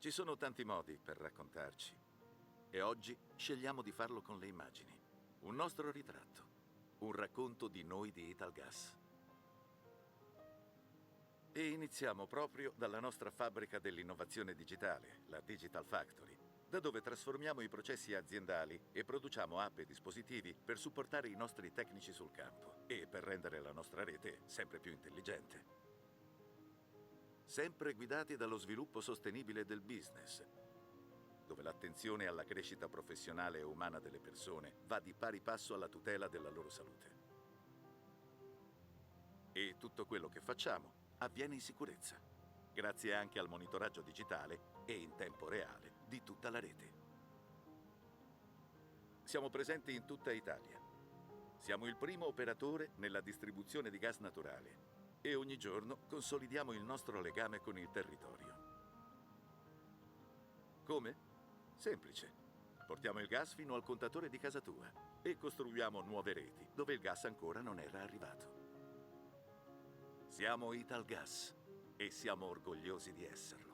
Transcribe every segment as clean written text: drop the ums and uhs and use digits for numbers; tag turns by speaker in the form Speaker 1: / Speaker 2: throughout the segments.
Speaker 1: Ci sono tanti modi per raccontarci e oggi scegliamo di farlo con le immagini. Un nostro ritratto, un racconto di noi di Italgas. E iniziamo proprio dalla nostra fabbrica dell'innovazione digitale, la Digital Factory, da dove trasformiamo i processi aziendali e produciamo app e dispositivi per supportare i nostri tecnici sul campo e per rendere la nostra rete sempre più intelligente. Sempre guidati dallo sviluppo sostenibile del business, dove l'attenzione alla crescita professionale e umana delle persone va di pari passo alla tutela della loro salute. E tutto quello che facciamo avviene in sicurezza, grazie anche al monitoraggio digitale e in tempo reale di tutta la rete. Siamo presenti in tutta Italia. Siamo il primo operatore nella distribuzione di gas naturale e ogni giorno consolidiamo il nostro legame con il territorio. Come? Semplice. Portiamo il gas fino al contatore di casa tua e costruiamo nuove reti dove il gas ancora non era arrivato. Siamo Italgas e siamo orgogliosi di esserlo.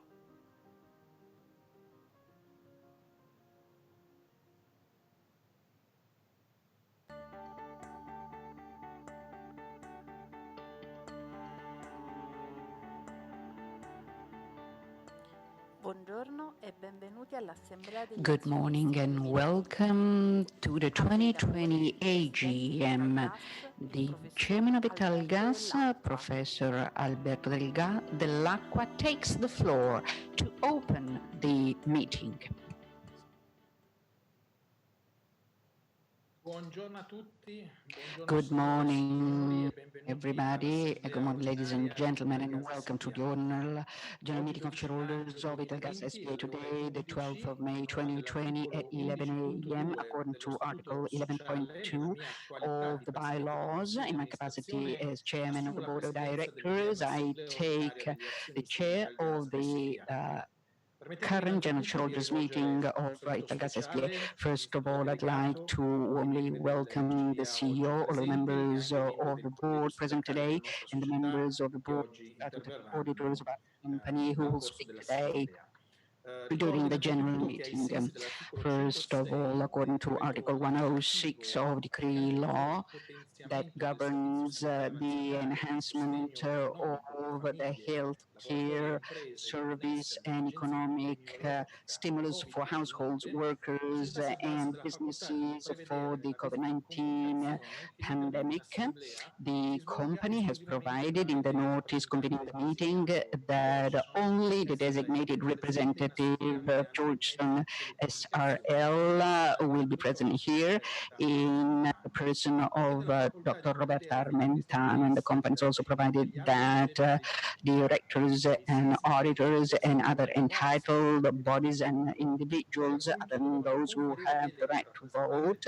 Speaker 2: Good morning and welcome to the 2020 AGM. The chairman of Italgas, Professor Alberto Dell'Acqua, takes the floor to open the meeting. Good morning, everybody. Good morning, ladies and gentlemen, and welcome to the ordinary general meeting of shareholders of Italgas S.p.A. today, the 12th of May 2020 at 11 a.m. according to Article 11.2 of the bylaws. In my capacity as chairman of the board of directors, I take the chair of the current general shareholders meeting of Italgas S.p.A. First of all, I'd like to warmly welcome the CEO, all the members of the board present today, and the members of the board, statutory auditors of our company who will speak today during the general meeting. First of all, according to Article 106 of Decree Law that governs the enhancement of the health care service and economic stimulus for households, workers, and businesses for the COVID-19 pandemic, the company has provided in the notice convening the meeting that only the designated representative of Georgeson SRL will be present here in the person of Dr. Roberta Armentano, and the company has also provided that directors and auditors and other entitled bodies and individuals, other than those who have the right to vote,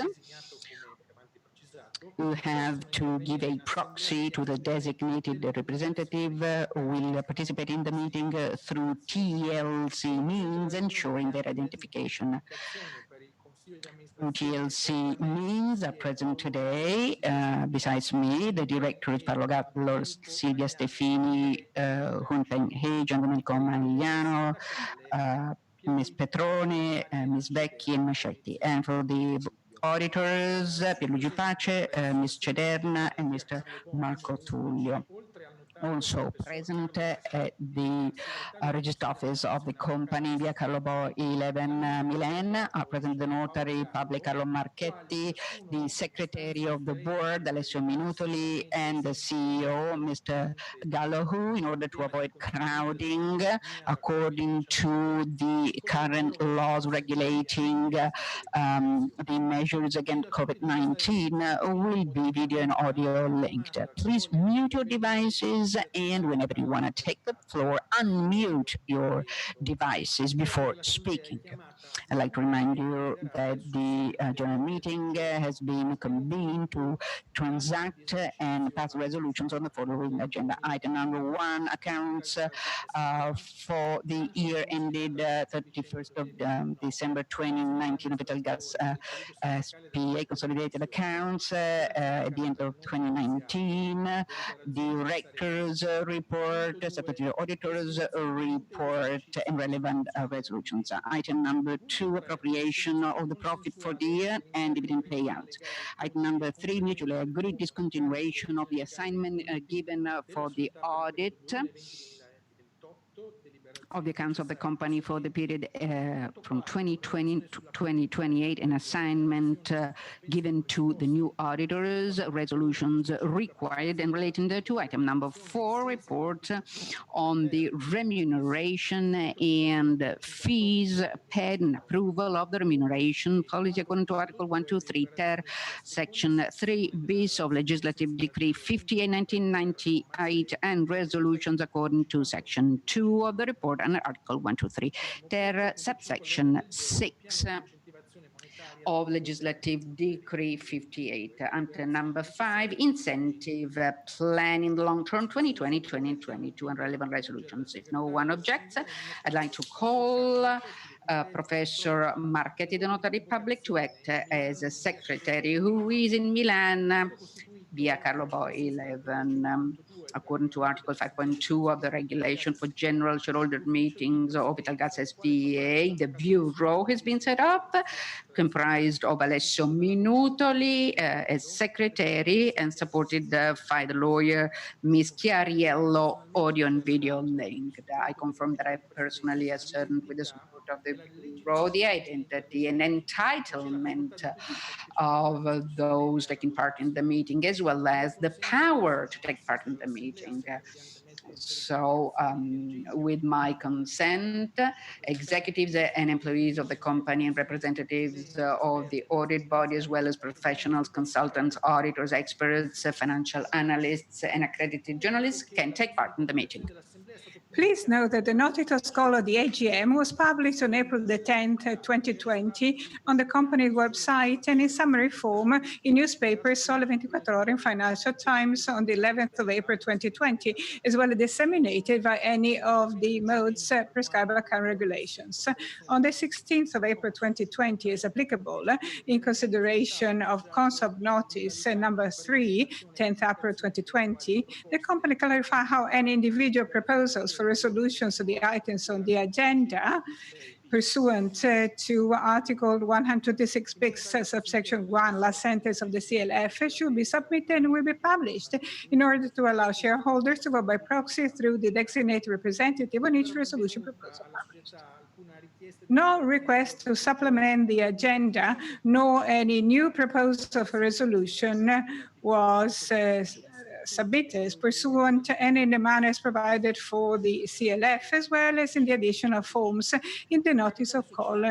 Speaker 2: who have to give a proxy to the designated representative, will participate in the meeting through TLC means, ensuring their identification. TLC means are present today, besides me, the directors Paolo Gallo, Silvia Stefini, Hunten Hage, and Domenico Magliano, Ms. Petrone, Ms. Vecchi, and Mascetti. And for the auditors, Pierluigi Pace, Ms. Cederna, and Mr. Marco Tullio. Also present at the register office of the company, Via Carlo Bo 11 Milan, are present the notary public Carlo Marchetti, the secretary of the board, Alessio Minutoli, and the CEO, Mr. Gallo, who, in order to avoid crowding, according to the current laws regulating the measures against COVID-19, will be video and audio linked. Please mute your devices, and whenever you want to take the floor, unmute your devices before speaking. I'd like to remind you that the general meeting has been convened to transact and pass resolutions on the following agenda. Item number 1, accounts for the year ended 31st of December 2019 of Italgas S.p.A. consolidated accounts at the end of 2019. Directors directors' report, statutory auditors' report, and relevant resolutions. Item number 2, appropriation of the profit for the year and dividend payouts. Item number 3, mutually agreed discontinuation of the assignment given for the audit of the accounts of the company for the period from 2020 to 2028, an assignment given to the new auditors, resolutions required and relating thereto. Item number 4, report on the remuneration and fees paid and approval of the remuneration policy according to Article 123 ter, Section 3 bis of Legislative Decree 58/1998 and resolutions according to Section 2 of the report and Article 123 ter, subsection 6 of Legislative Decree 58. Under number 5, incentive plan in the long term 2020-2022 and relevant resolutions. If no one objects, I'd like to call Professor Marchetti, the Notary Public, to act as a secretary, who is in Milan via Carlo Bo 11. According to Article 5.2 of the Regulation for General Shareholder Meetings of Italgas S.p.A., the Bureau has been set up, comprised of Alessio Minutoli as secretary and supported by the lawyer Ms. Chiariello, audio and video linked. I confirm that I personally ascertained with the support of the Bureau the identity and entitlement of those taking part in the meeting, as well as the power to take part in the meeting. So, with my consent, executives and employees of the company and representatives of the audit body, as well as professionals, consultants, auditors, experts, financial analysts, and accredited journalists can take part in the meeting.
Speaker 3: Please note that the Notice Call of the AGM was published on April the 10th, 2020 on the company website and in summary form in newspapers Sole 24 Ore and Financial Times on the 11th of April 2020, as well as disseminated by any of the modes prescribed by current regulations. On the 16th of April 2020, as applicable, in consideration of Consob Notice number 3, 10th April 2020, the company clarified how any individual proposals for resolutions of the items on the agenda pursuant to Article 126 bis subsection 1, last sentence of the CLF, should be submitted and will be published in order to allow shareholders to vote by proxy through the designated representative on each resolution proposal published. No request to supplement the agenda, nor any new proposal for resolution was submitted pursuant and in the manners provided for the CLF, as well as in the additional forms in the notice of call,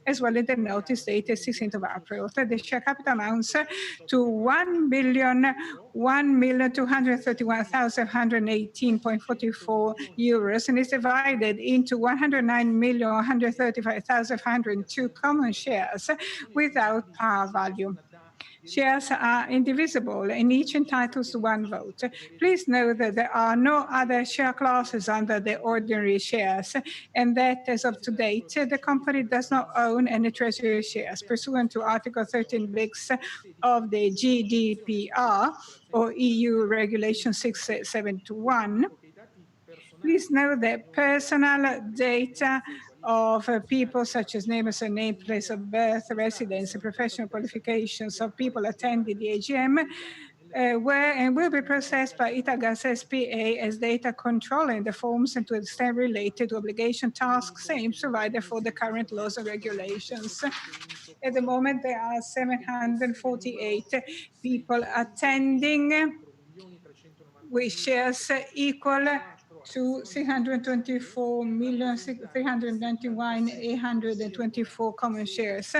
Speaker 3: as well as the notice dated 16th of April. The share capital amounts to 1,231,118.44 euros and is divided into 109,135,502 common shares without par value. Shares are indivisible and each entitles to one vote. Please note that there are no other share classes under the ordinary shares and that as of to date, the company does not own any treasury shares. Pursuant to Article 13 bis of the GDPR or EU Regulation 671, please note that personal data of people such as name, surname, place of birth, residence, and professional qualifications of people attending the AGM were and will be processed by Italgas S.p.A. as data controlling the forms and to extent related to obligation tasks and provided for the current laws and regulations. At the moment, there are 748 people attending, with shares equal to 324,391,824 common shares,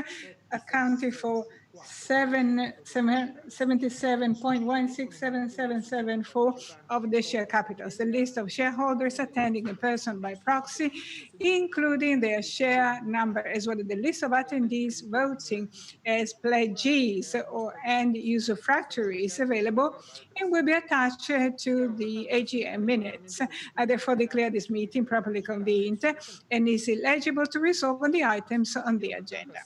Speaker 3: accounting for 77.1677774 of the share capitals. The list of shareholders attending in person by proxy, including their share number, as well as the list of attendees voting as pledgees or and usufructuaries available and will be attached to the AGM minutes. I therefore declare this meeting properly convened and is eligible to resolve on the items on the agenda.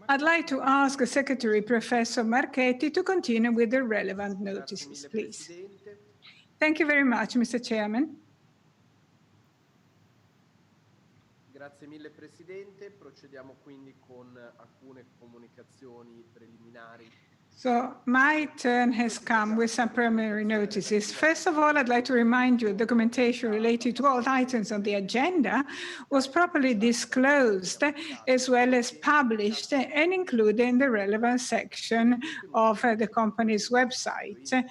Speaker 3: I'd like to ask Secretary Professor Marchetti to continue with the relevant notices, please. Thank you very much, Mr. Chairman.
Speaker 4: Grazie mille Presidente, procediamo quindi con alcune comunicazioni preliminari.
Speaker 3: So my turn has come with some preliminary notices. First of all, I'd like to remind you documentation related to all items on the agenda was properly disclosed as well as published and included in the relevant section of the company's website.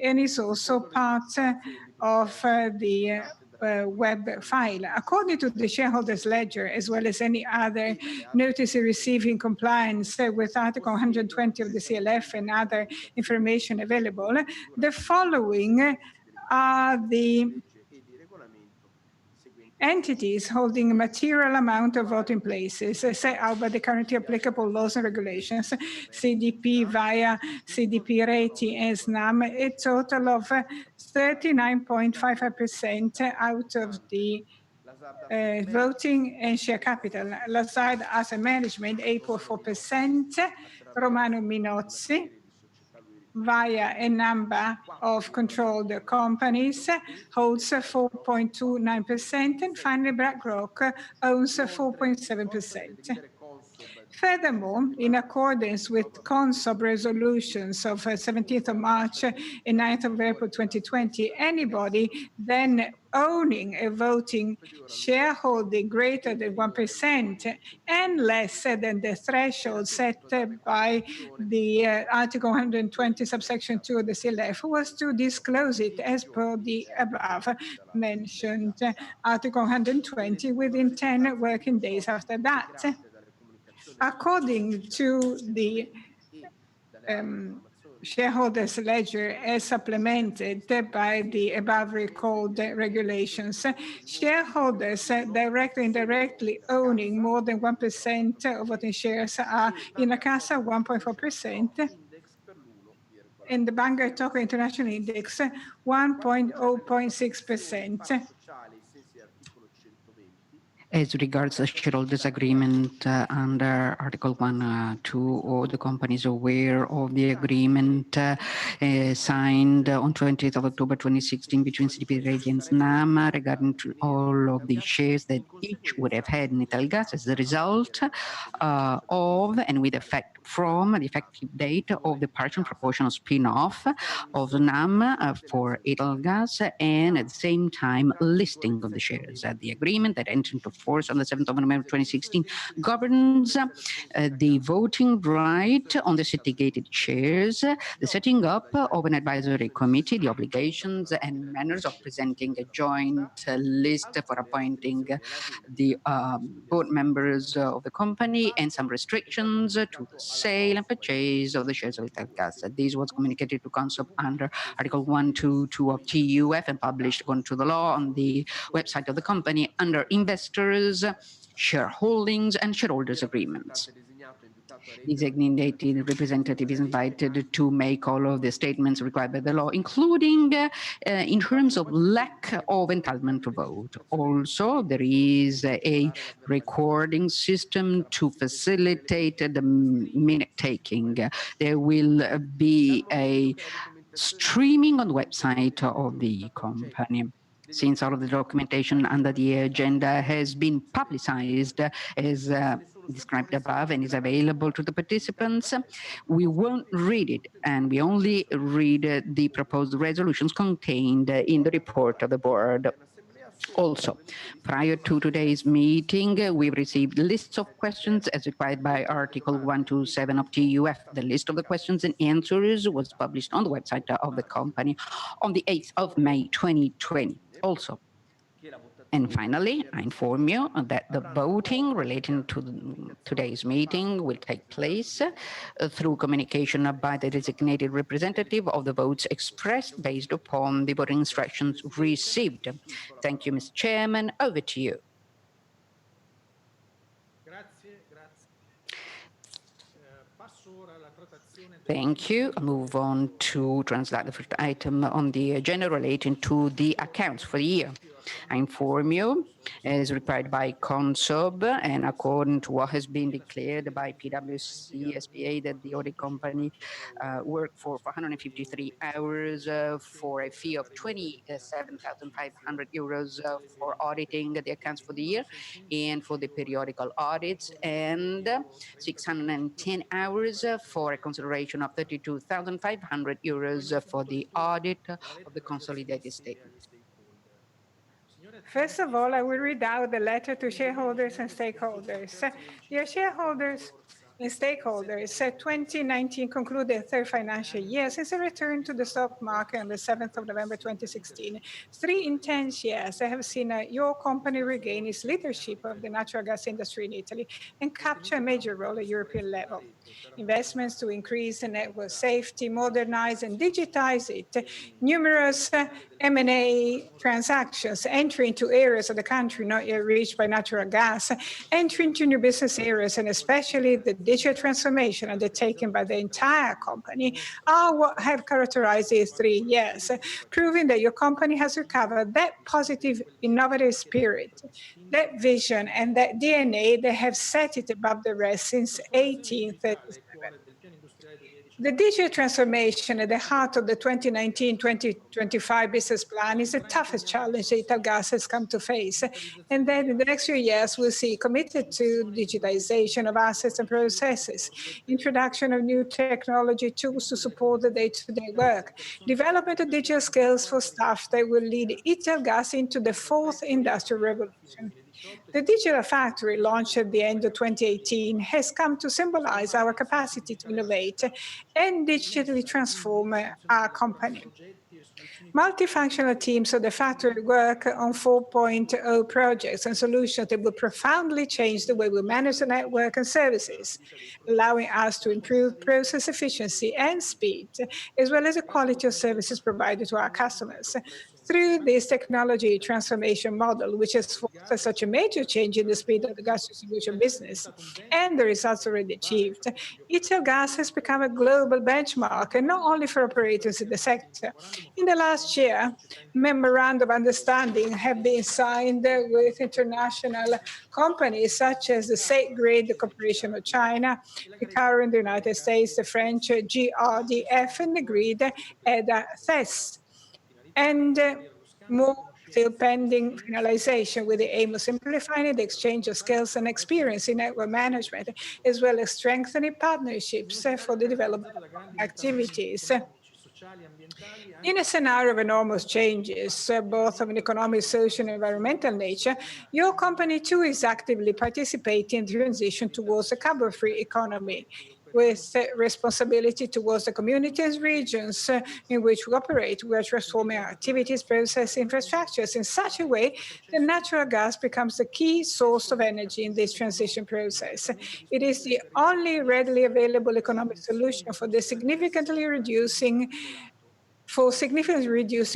Speaker 3: And is also part of the web file. According to the shareholders ledger, as well as any other notice received in compliance with Article 120 of the CLF and other information available, the following are the entities holding a material amount of voting places set out by the currently applicable laws and regulations, CDP via CDP Reti and SNAM, a total of 39.55% out of the voting and share capital. Lazard Asset Management, 8.4%, Romano Minozzi, via a number of controlled companies, holds 4.29%, and finally BlackRock owns 4.7%. Furthermore, in accordance with CONSOB resolutions of 17th of March and 9th of April 2020, anybody then owning a voting shareholding greater than 1% and less than the threshold set by the Article 120 subsection 2 of the CLF was to disclose it as per the above mentioned Article 120 within 10 working days after that. According to the shareholders ledger as supplemented by the above recalled regulations, shareholders directly and indirectly owning more than 1% of voting shares are in Casa 1.4%, and the Bangor Tocco International Index 1.06%.
Speaker 2: As regards the shareholders agreement under Article 1.2, all the companies aware of the agreement signed on 20th of October 2016 between CDP Reti and SNAM regarding all of the shares that each would have had in Italgas as a result of and with effect from the effective date of the partial proportional spin-off of SNAM for Italgas, and at the same time listing of the shares. The agreement that entered into force on the 7th of November 2016 governs the voting right on the syndicated shares, the setting up of an advisory committee, the obligations and manners of presenting a joint list for appointing the board members of the company, and some restrictions to the sale and purchase of the shares of Italgas. This was communicated to CONSOB under Article 122 of TUF and published according to the law on the website of the company under investors, shareholdings, and shareholders agreements. Designated representative is invited to make all of the statements required by the law, including in terms of lack of entitlement to vote. Also, there is a recording system to facilitate the minute taking. There will be a streaming on the website of the company. Since all of the documentation under the agenda has been publicized as described above and is available to the participants, we won't read it, and we only read the proposed resolutions contained in the report of the board. Also, prior to today's meeting, we've received lists of questions as required by Article 127 of TUF. The list of the questions and answers was published on the website of the company on the 8th of May 2020. Also, and finally, I inform you that the voting relating to today's meeting will take place through communication by the designated representative of the votes expressed based upon the voting instructions received. Thank you, Mr. Chairman. Over to you. Thank you. I'll move on to translate the first item on the agenda relating to the accounts for the year. I inform you, as required by CONSOB and according to what has been declared by PwC SPA, that the audit company worked for 453 hours for a fee of 27,500 euros for auditing the accounts for the year and for the periodical audits, and 610 hours for a consideration of 32,500 euros for the audit of the consolidated statement.
Speaker 3: First of all, I will read out the letter to shareholders and stakeholders. Dear shareholders and stakeholders, 2019 concluded the third financial year since a return to the stock market on the 7th of November 2016. 3 intense years have seen your company regain its leadership of the natural gas industry in Italy and capture a major role at European level. Investments to increase the network safety, modernize and digitize it, numerous M&A transactions, entry into areas of the country not yet reached by natural gas, entry into new business areas, and especially the digital transformation undertaken by the entire company are what have characterized these 3 years, proving that your company has recovered that positive, innovative spirit, that vision, and that DNA that have set it above the rest since 1837. The digital transformation at the heart of the 2019-2025 business plan is the toughest challenge that Italgas has come to face. And then in the next few years, we'll see committed to digitization of assets and processes, introduction of new technology tools to support the day-to-day work, development of digital skills for staff that will lead Italgas into the 4th industrial revolution. The Digital Factory, launched at the end of 2018, has come to symbolize our capacity to innovate and digitally transform our company. Multifunctional teams of the factory work on 4.0 projects and solutions that will profoundly change the way we manage the network and services, allowing us to improve process efficiency and speed, as well as the quality of services provided to our customers. Through this technology transformation model, which has fostered such a major change in the speed of the gas distribution business and the results already achieved, Italgas has become a global benchmark, and not only for operators in the sector. In the last year, memorandum of understanding have been signed with international companies such as the State Grid Corporation of China, the Power in the United States, the French GRDF, and the Grid EDA TES. And more still pending finalization with the aim of simplifying the exchange of skills and experience in network management, as well as strengthening partnerships for the development of activities. In a scenario of enormous changes, both of an economic, social, and environmental nature, your company too is actively participating in the transition towards a carbon-free economy, with responsibility towards the communities and regions in which we operate. We are transforming our activities, process, infrastructures in such a way that natural gas becomes the key source of energy in this transition process. It is the only readily available economic solution for significantly reducing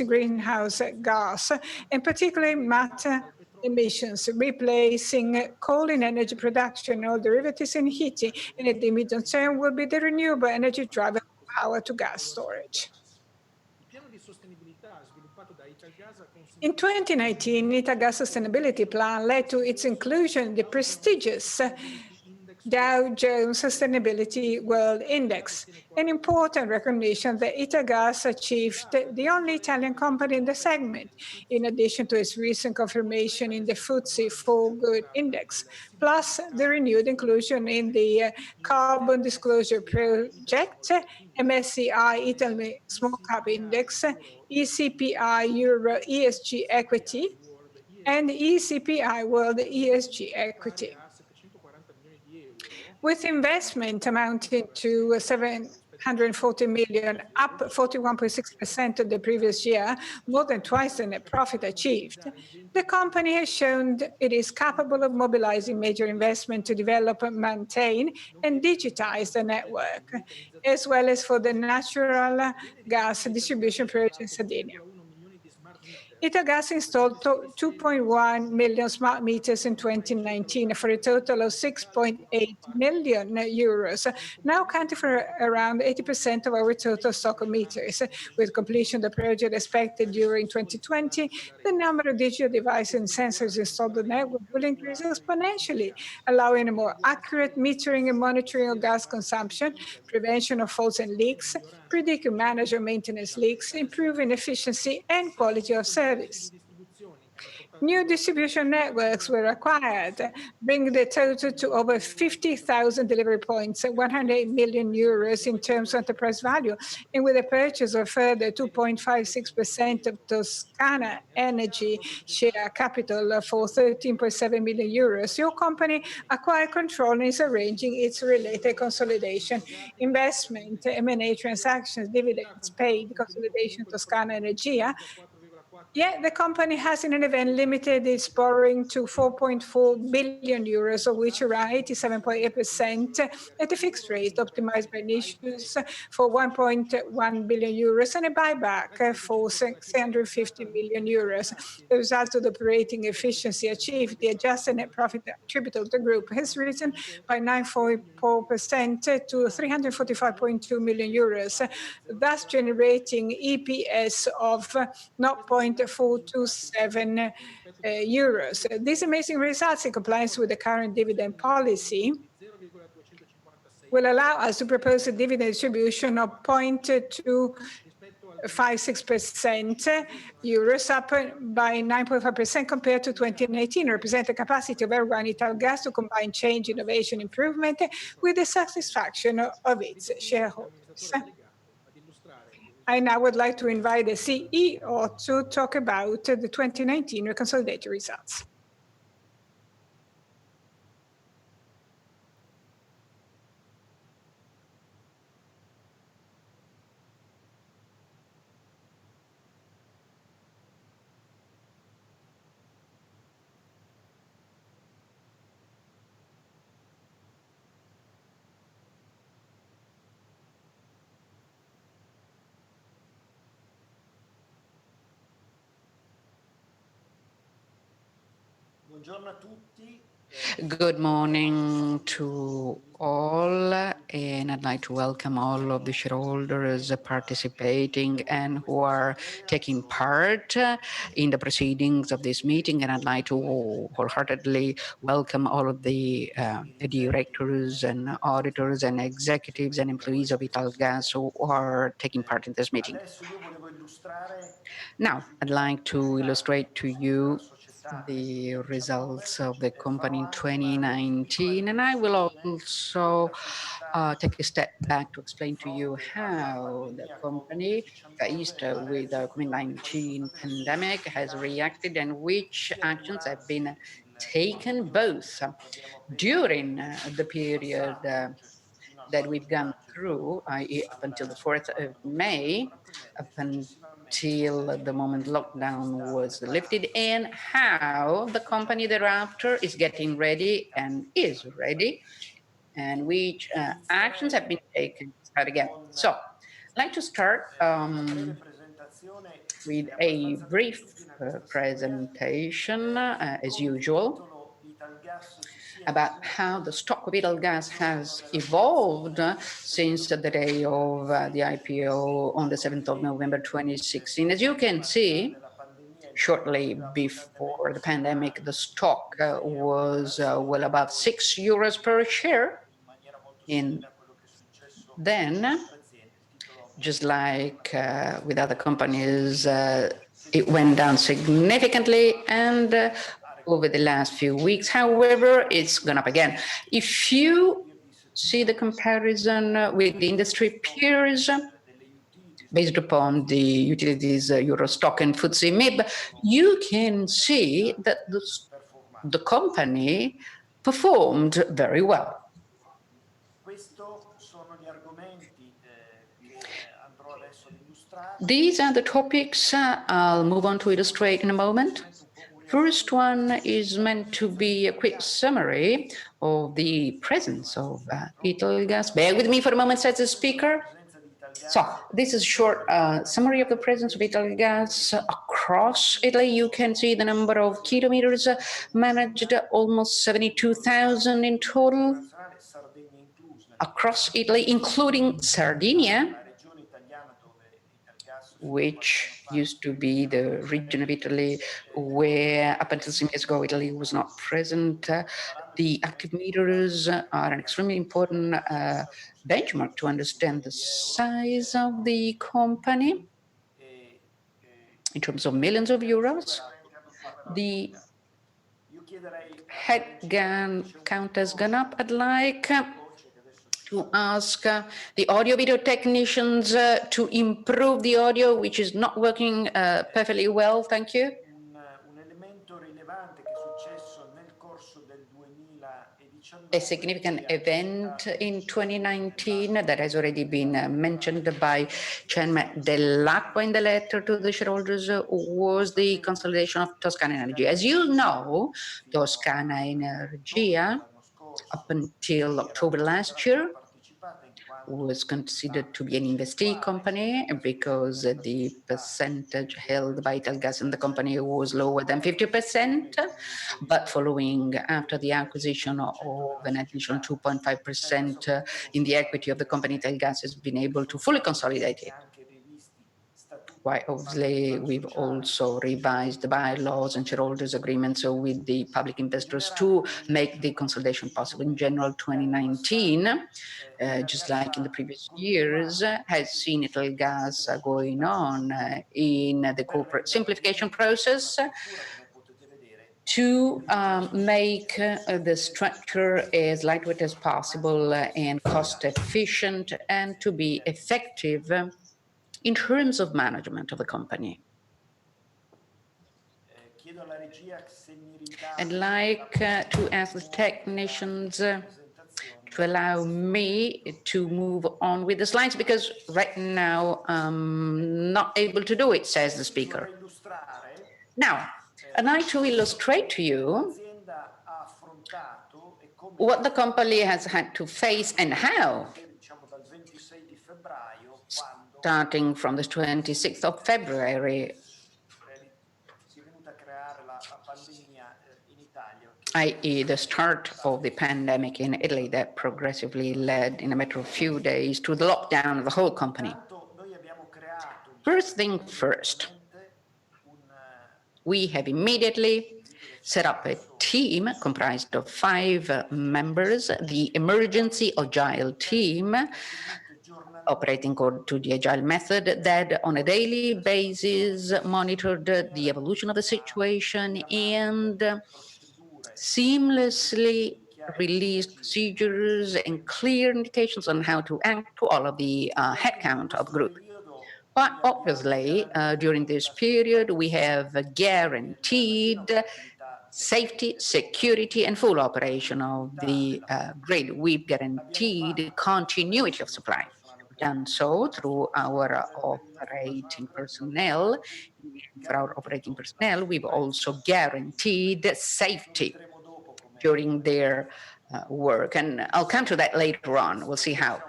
Speaker 3: greenhouse gas, and particularly matter emissions, replacing coal in energy production or derivatives in heating, and in the medium term will be the renewable energy driver power to gas storage. In 2019, Italgas Sustainability Plan led to its inclusion in the prestigious Dow Jones Sustainability World Index, an important recognition that Italgas achieved the only Italian company in the segment, in addition to its recent confirmation in the FTSE4Good Index, plus the renewed inclusion in the Carbon Disclosure Project, MSCI Italy Small Cap Index, ECPI Euro ESG Equity, and ECPI World ESG Equity. With investment amounting to 740 million, up 41.6% of the previous year, more than twice the net profit achieved, the company has shown it is capable of mobilizing major investment to develop, maintain, and digitize the network, as well as for the natural gas distribution project in Sardinia. Italgas installed 2.1 million smart meters in 2019 for a total of 6.8 million euros, now accounting for around 80% of our total stock of meters. With completion of the project expected during 2020, the number of digital devices and sensors installed on the network will increase exponentially, allowing a more accurate metering and monitoring of gas consumption, prevention of faults and leaks, predict and manage maintenance leaks, improving efficiency and quality of service. New distribution networks were acquired, bringing the total to over 50,000 delivery points, 108 million euros in terms of enterprise value, and with the purchase of further 2.56% of Toscana Energy share capital for 13.7 million euros, your company acquired control and is arranging its related consolidation, investment, M&A transactions, dividends paid, consolidation Toscana Energia. Yet the company has in an event limited its borrowing to 4.4 billion euros, of which around 87.8% at a fixed rate, optimized by issues for 1.1 billion euros and a buyback for 650 million euros. The result of the operating efficiency achieved, the adjusted net profit attributable to the group has risen by 9.4% to 345.2 million euros, thus generating EPS of 0.427 euros. These amazing results, in compliance with the current dividend policy, will allow us to propose a dividend distribution of 0.256% euros, up by 9.5% compared to 2019, represent the capacity of everyone Italgas to combine change, innovation, improvement with the satisfaction of its shareholders. I now would like to invite the CEO to talk about the 2019 consolidated results.
Speaker 2: Good morning to all, and I'd like to welcome all of the shareholders participating and who are taking part in the proceedings of this meeting. And I'd like to wholeheartedly welcome all of the directors and auditors and executives and employees of Italgas who are taking part in this meeting. Now, I'd like to illustrate to you the results of the company in 2019, and I will also take a step back to explain to you how the company, faced with the COVID-19 pandemic, has reacted and which actions have been taken both during the period that we've gone through, i.e. up until the 4th of May, up until the moment lockdown was lifted, and how the company thereafter is getting ready and is ready, and which actions have been taken to start again. So I'd like to start with a brief presentation, as usual, about how the stock of Italgas has evolved since the day of the IPO on the 7th of November 2016. As you can see, shortly before the pandemic, the stock was well above €6 per share. And then, just like with other companies, it went down significantly, and over the last few weeks, however, it's gone up again. If you see the comparison with the industry peers, based upon the utilities Eurostock and FTSE MIB, you can see that the company performed very well. These are the topics I'll move on to illustrate in a moment. First one is meant to be a quick summary of the presence of Italgas. Bear with me for a moment, says the speaker. So this is a short summary of the presence of Italgas across Italy. You can see the number of kilometers managed, almost 72,000 in total across Italy, including Sardinia, which used to be the region of Italy where up until some years ago Italy was not present. The active meters are an extremely important benchmark to understand the size of the company in terms of millions of euros. The head count has gone up. I'd like to ask the audio video technicians to improve the audio, which is not working perfectly well. Thank you. A significant event in 2019 that has already been mentioned by Chairman Dell'Acqua in the letter to the shareholders was the consolidation of Toscana Energia. As you know, Toscana Energia, up until October last year, was considered to be an investee company because the percentage held by Italgas in the company was lower than 50%, but following after the acquisition of an additional 2.5% in the equity of the company, Italgas has been able to fully consolidate it. Why, obviously, we've also revised the bylaws and shareholders agreements with the public investors to make the consolidation possible. In general, 2019, just like in the previous years, has seen Italgas going on in the corporate simplification process to make the structure as lightweight as possible and cost efficient, and to be effective in terms of management of the company. I'd like to ask the technicians to allow me to move on with the slides, because right now I'm not able to do it, says the speaker. Now, I'd like to illustrate to you what the company has had to face and how, starting from the 26th of February, i.e. the start of the pandemic in Italy that progressively led in a matter of few days to the lockdown of the whole company. First thing first, we have immediately set up a team comprised of 5 members, the emergency agile team, operating according to the agile method, that on a daily basis monitored the evolution of the situation and seamlessly released procedures and clear indications on how to act to all of the headcount of the group. But obviously, during this period, we have guaranteed safety, security, and full operation of the grid. We've guaranteed continuity of supply. We've done so through our operating personnel. For our operating personnel, we've also guaranteed safety during their work. And I'll come to that later on. We'll see how.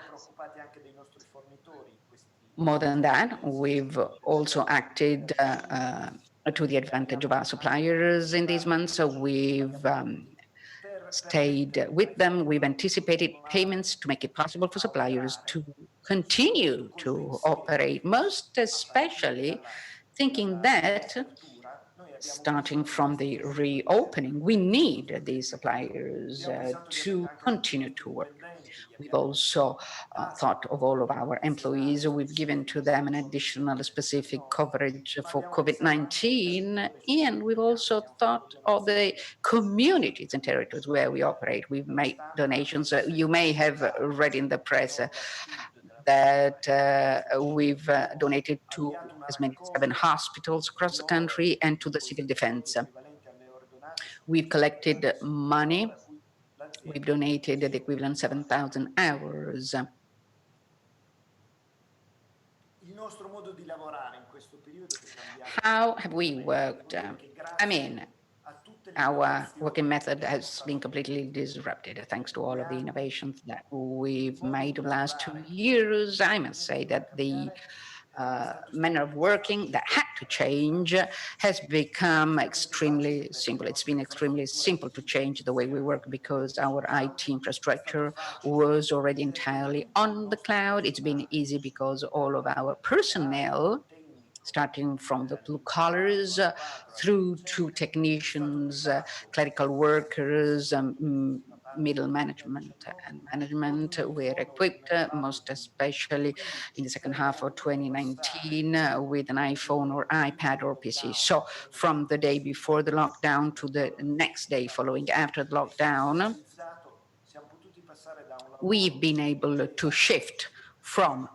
Speaker 2: More than that, we've also acted to the advantage of our suppliers in these months. So we've stayed with them. We've anticipated payments to make it possible for suppliers to continue to operate, most especially thinking that starting from the reopening, we need these suppliers to continue to work. We've also thought of all of our employees. We've given to them an additional specific coverage for COVID-19, and we've also thought of the communities and territories where we operate. We've made donations. You may have read in the press that we've donated to as many as 7 hospitals across the country and to the civil defense. We've collected money. We've donated the equivalent of 7,000 hours. How have we worked? I mean, our working method has been completely disrupted thanks to all of the innovations that we've made in the last 2 years. I must say that the manner of working that had to change has become extremely simple. It's been extremely simple to change the way we work because our IT infrastructure was already entirely on the cloud. It's been easy because all of our personnel, starting from the blue collars through to technicians, clerical workers, middle management and management were equipped, most especially in the second half of 2019, with an iPhone or iPad or PC. So from the day before the lockdown to the next day following after the lockdown, we've been able to shift from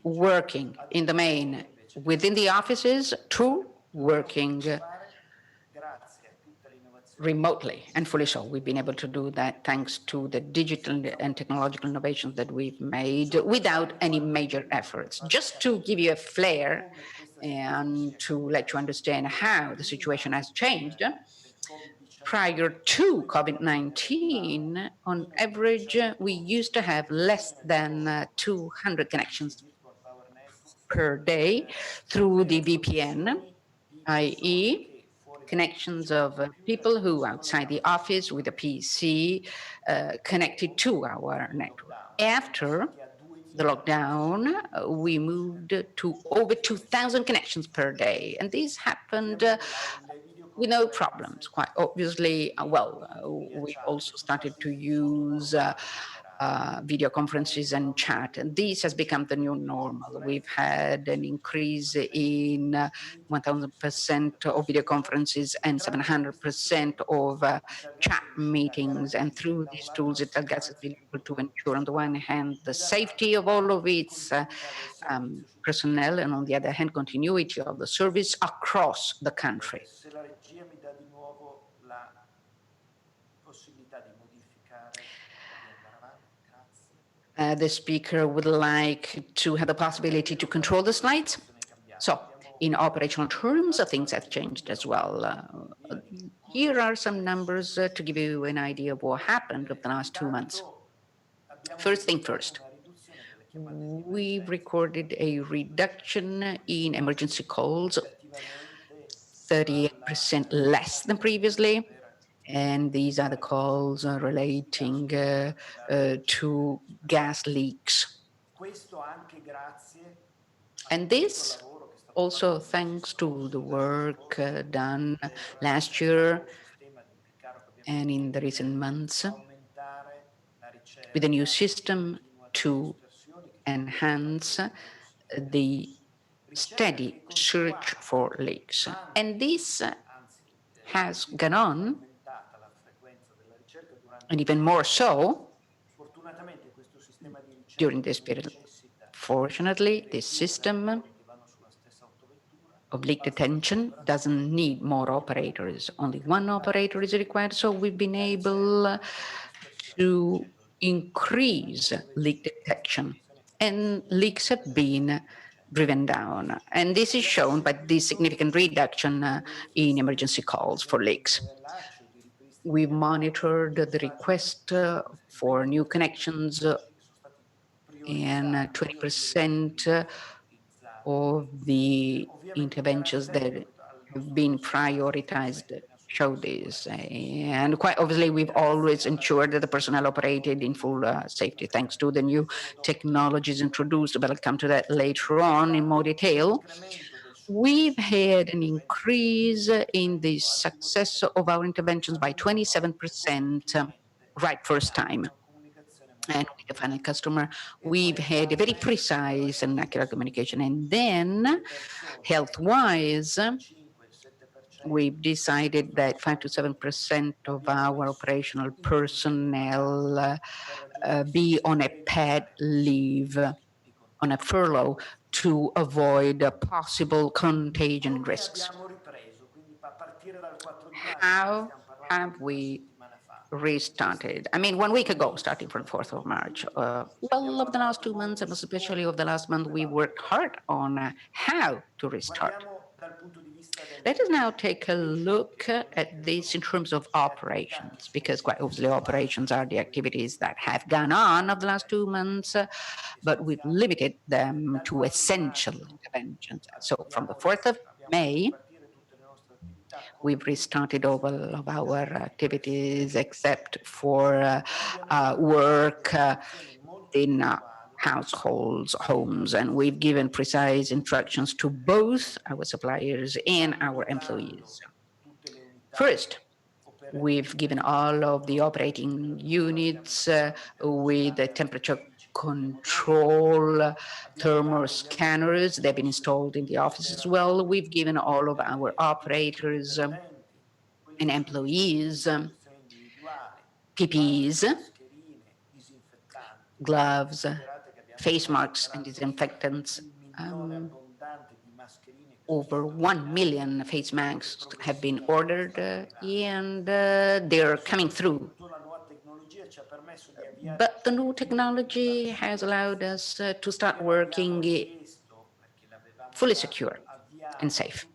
Speaker 2: working in the main within the offices to working remotely, and fully so. We've been able to do that thanks to the digital and technological innovations that we've made without any major efforts. Just to give you a flair and to let you understand how the situation has changed, prior to COVID-19, on average, we used to have less than 200 connections per day through the VPN, i.e., connections of people who outside the office with a PC connected to our network. After the lockdown, we moved to over 2,000 connections per day, and this happened with no problems. Quite obviously, we also started to use video conferences and chat, and this has become the new normal. We've had an increase in 1,000% of video conferences and 700% of chat meetings, and through these tools, Italgas has been able to ensure, on the one hand, the safety of all of its personnel, and on the other hand, continuity of the service across the country. The speaker would like to have the possibility to control the slides. So, in operational terms, things have changed as well. Here are some numbers to give you an idea of what happened over the last 2 months. First thing first, we recorded a reduction in emergency calls, 38% less than previously. And these are the calls relating to gas leaks. And this also thanks to the work done last year and in the recent months with a new system to enhance the steady search for leaks. And this has gone on, and even more so during this period. Fortunately, this system of leak detection doesn't need more operators. Only one operator is required, so we've been able to increase leak detection, and leaks have been driven down. And this is shown by this significant reduction in emergency calls for leaks. We monitored the request for new connections, and 20% of the interventions that have been prioritized show this. And quite obviously, we've always ensured that the personnel operated in full safety, thanks to the new technologies introduced, but I'll come to that later on in more detail. We've had an increase in the success of our interventions by 27% right first time. And with the final customer, we've had a very precise and accurate communication. And then, health-wise, we've decided that 5 to 7% of our operational personnel be on a paid leave, on a furlough, to avoid possible contagion risks. How have we restarted? I mean, 1 week ago, starting from the 4th of March. Well, over the last 2 months, and especially over the last month, we worked hard on how to restart. Let us now take a look at this in terms of operations, because quite obviously operations are the activities that have gone on over the last 2 months, but we've limited them to essential interventions. So from the 4th of May, we've restarted all of our activities except for work in households, homes, and we've given precise instructions to both our suppliers and our employees. First, we've given all of the operating units with the temperature control thermal scanners. They've been installed in the office as well. We've given all of our operators and employees PPEs, gloves, face masks, and disinfectants. Over 1 million face masks have been ordered and they're coming through. But the new technology has allowed us to start working fully secure and safe.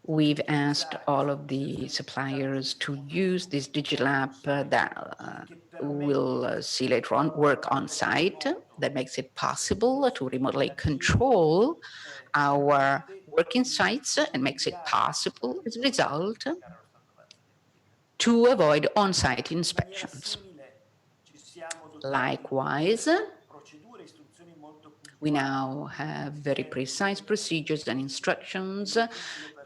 Speaker 2: We've asked all of the suppliers to use this digital app that we'll see later on work on site, that makes it possible to remotely control our working sites and makes it possible as a result to avoid on-site inspections. Likewise, we now have very precise procedures and instructions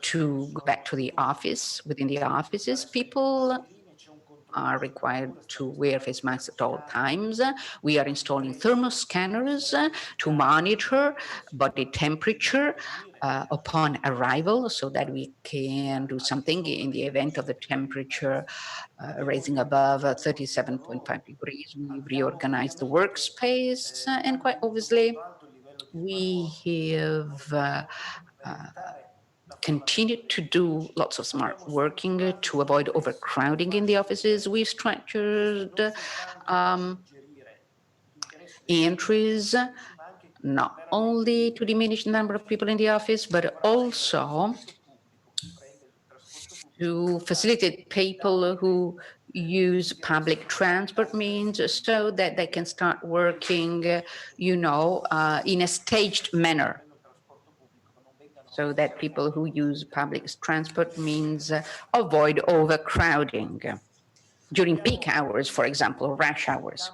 Speaker 2: to go back to the office. Within the offices, people are required to wear face masks at all times. We are installing thermal scanners to monitor body temperature upon arrival so that we can do something in the event of the temperature raising above 37.5 degrees. We've reorganized the workspace and quite obviously we have continued to do lots of smart working to avoid overcrowding in the offices. We've structured entries not only to diminish the number of people in the office, but also to facilitate people who use public transport means so that they can start working, in a staged manner. So that people who use public transport means avoid overcrowding during peak hours, for example, rush hours.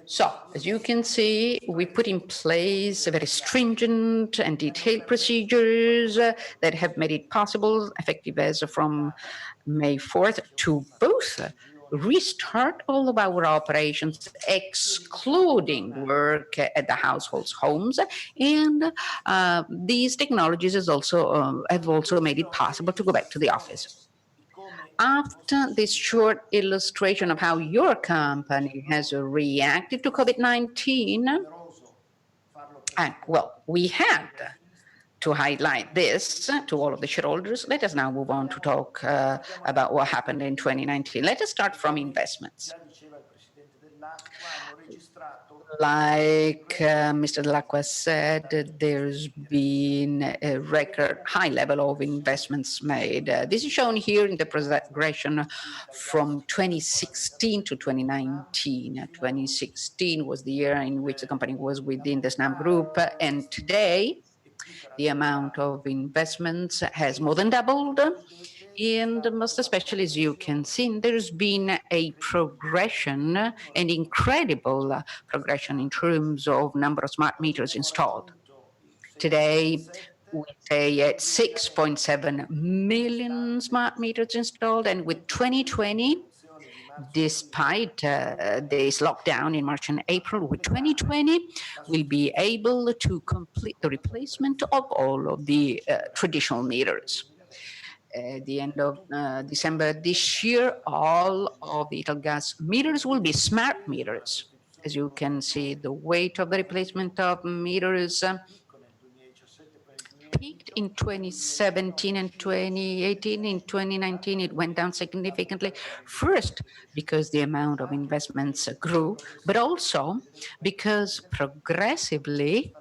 Speaker 2: So, as you can see, we put in place very stringent and detailed procedures that have made it possible, effective as from May 4th, to both restart all of our operations, excluding work at the households' homes, and these technologies have also made it possible to go back to the office. After this short illustration of how your company has reacted to COVID-19, we had to highlight this to all of the shareholders. Let us now move on to talk about what happened in 2019. Let us start from investments. Like Mr. Dell'Acqua said, there's been a record high level of investments made. This is shown here in the progression from 2016 to 2019. 2016 was the year in which the company was within the Snam Group, and today the amount of investments has more than doubled. And most especially, as you can see, there's been a progression, an incredible progression in terms of number of smart meters installed. Today, we say at 6.7 million smart meters installed, and with 2020, despite this lockdown in March and April, with 2020, we'll be able to complete the replacement of all of the traditional meters. At the end of December this year, all of the Italgas meters will be smart meters. As you can see, the weight of the replacement of meters peaked in 2017 and 2018. In 2019, it went down significantly. First, because the amount of investments grew, but also because progressively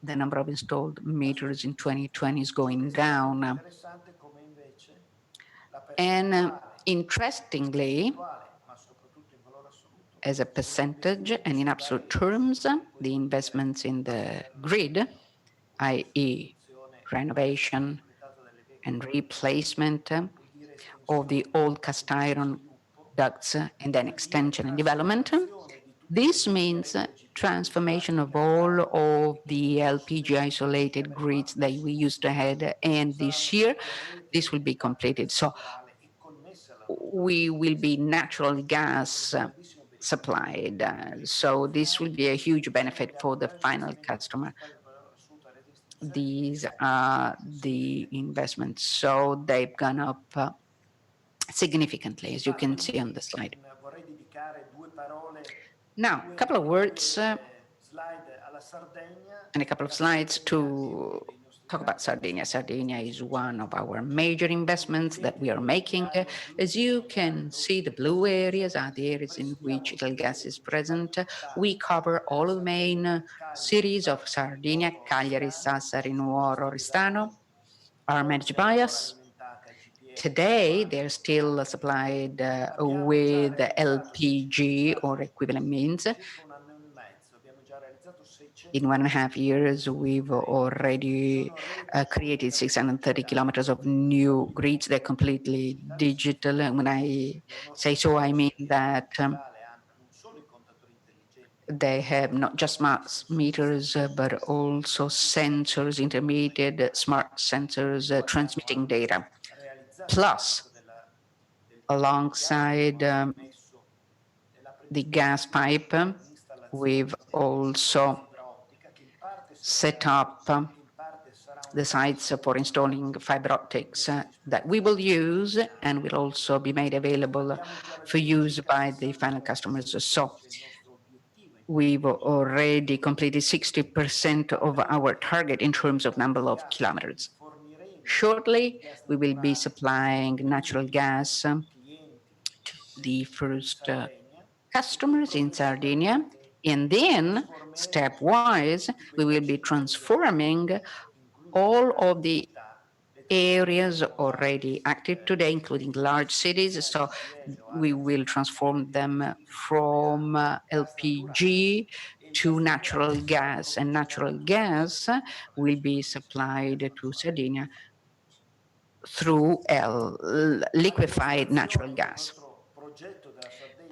Speaker 2: the number of installed meters in 2020 is going down. And interestingly, as a percentage and in absolute terms, the investments in the grid, i.e. renovation and replacement of the old cast iron ducts and then extension and development. This means transformation of all of the LPG isolated grids that we used to have, and this year this will be completed. So we will be natural gas supplied. So this will be a huge benefit for the final customer. These are the investments. So they've gone up significantly, as you can see on the slide. Now, a couple of words and a couple of slides to talk about Sardinia. Sardinia is one of our major investments that we are making. As you can see, the blue areas are the areas in which Italgas is present. We cover all of the main cities of Sardinia: Cagliari, Sassari, Nuoro, Oristano are managed by us. Today, they're still supplied with LPG or equivalent means. In 1.5 years, we've already created 630 kilometers of new grids. They're completely digital. And when I say so, I mean that they have not just smart meters, but also sensors, intermediate smart sensors transmitting data. Plus, alongside the gas pipe, we've also set up the sites for installing fiber optics that we will use and will also be made available for use by the final customers. So we've already completed 60% of our target in terms of number of kilometers. Shortly, we will be supplying natural gas to the first customers in Sardinia, and then stepwise we will be transforming all of the areas already active today, including large cities. So we will transform them from LPG to natural gas, and natural gas will be supplied to Sardinia through liquefied natural gas.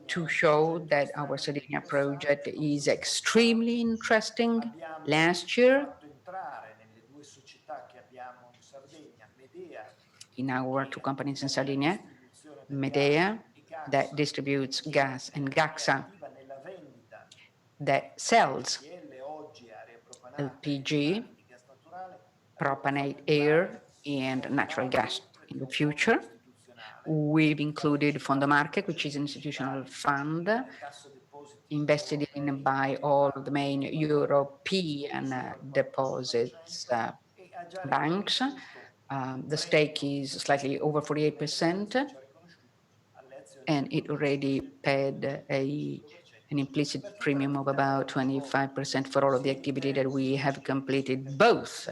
Speaker 2: To show that our Sardinia project is extremely interesting, last year, in our two companies in Sardinia, Medea, that distributes gas, and Gaxa, that sells LPG, propanate air, and natural gas. In the future, we've included Fondomarche, which is an institutional fund invested in by all the main European deposits banks. The stake is slightly over 48%, and it already paid an implicit premium of about 25% for all of the activity that we have completed, both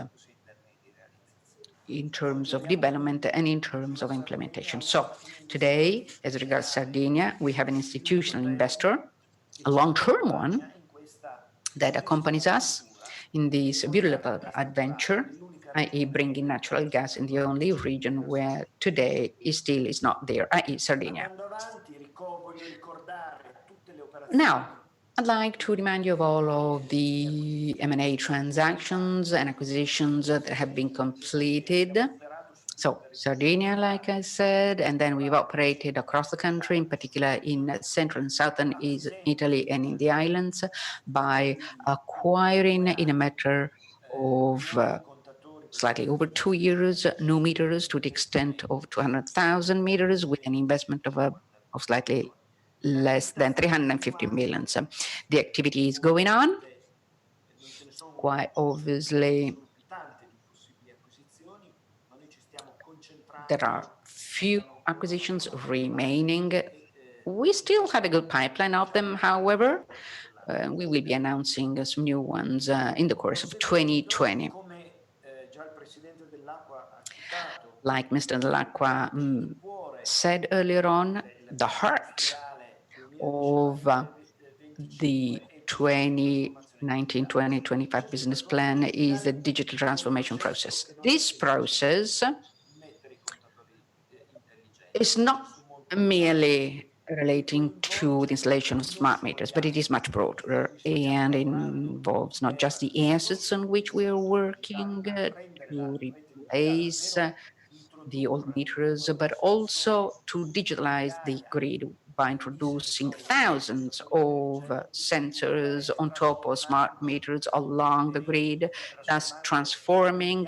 Speaker 2: in terms of development and in terms of implementation. So today, as regards Sardinia, we have an institutional investor, a long-term one, that accompanies us in this beautiful adventure, i.e. bringing natural gas in the only region where today still is not there, i.e. Sardinia. Now, I'd like to remind you of all of the M&A transactions and acquisitions that have been completed. So Sardinia, like I said, and then we've operated across the country, in particular in central and southern Italy and in the islands, by acquiring in a matter of slightly over 2 years new meters to the extent of 200,000 meters with an investment of slightly less than 350 million. So the activity is going on. Quite obviously, there are few acquisitions remaining. We still have a good pipeline of them, however. We will be announcing some new ones in the course of 2020. Like Mr. Dell'Acqua said earlier on, the heart of the 2019-2025 business plan is the digital transformation process. This process is not merely relating to the installation of smart meters, but it is much broader and involves not just the assets on which we are working to replace the old meters, but also to digitalize the grid by introducing thousands of sensors on top of smart meters along the grid, thus transforming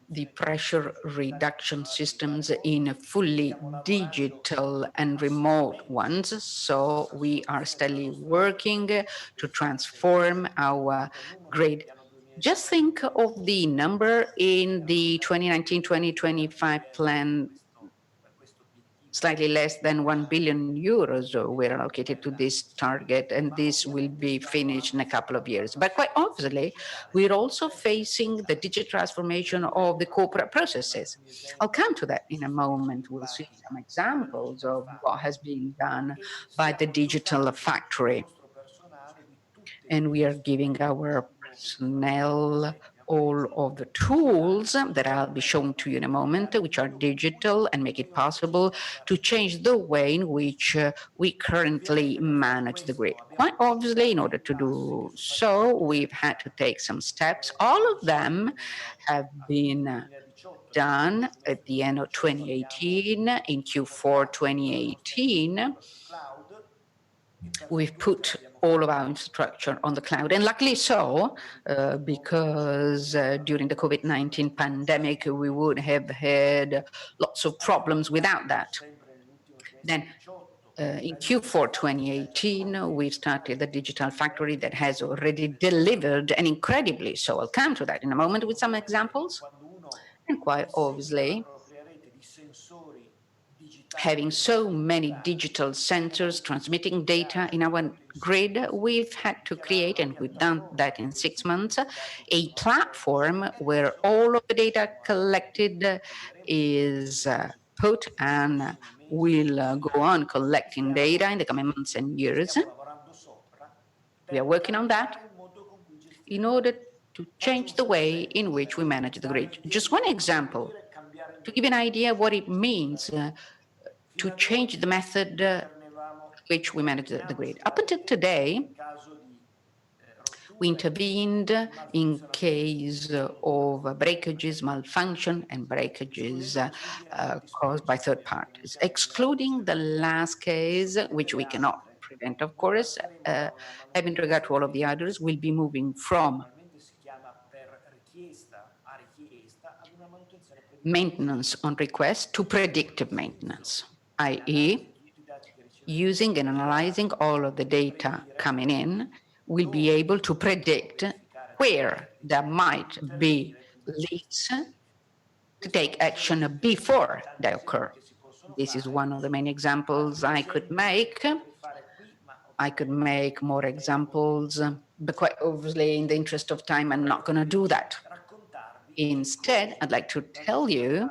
Speaker 2: the pressure reduction systems in fully digital and remote ones. So we are steadily working to transform our grid. Just think of the number in the 2019-2025 plan. Slightly less than 1 billion euros were allocated to this target, and this will be finished in a couple of years. But quite obviously, we're also facing the digital transformation of the corporate processes. I'll come to that in a moment. We'll see some examples of what has been done by the digital factory. And we are giving our personnel all of the tools that I'll be showing to you in a moment, which are digital and make it possible to change the way in which we currently manage the grid. Quite obviously, in order to do so, we've had to take some steps. All of them have been done at the end of 2018, in Q4 2018. We've put all of our infrastructure on the cloud, and luckily so, because during the COVID-19 pandemic, we would have had lots of problems without that. Then in Q4 2018, we started the digital factory that has already delivered, and incredibly so. I'll come to that in a moment with some examples. And quite obviously, having so many digital sensors transmitting data in our grid, we've had to create, and we've done that in 6 months, a platform where all of the data collected is put and will go on collecting data in the coming months and years. We are working on that in order to change the way in which we manage the grid. Just one example, to give you an idea of what it means to change the method which we manage the grid. Up until today, we intervened in case of breakages, malfunction, and breakages caused by third parties. Excluding the last case, which we cannot prevent, of course, having regard to all of the others, we'll be moving from maintenance on request to predictive maintenance, i.e., using and analyzing all of the data coming in, we'll be able to predict where there might be leaks to take action before they occur. This is one of the many examples I could make. I could make more examples, but quite obviously, in the interest of time, I'm not going to do that. Instead, I'd like to tell you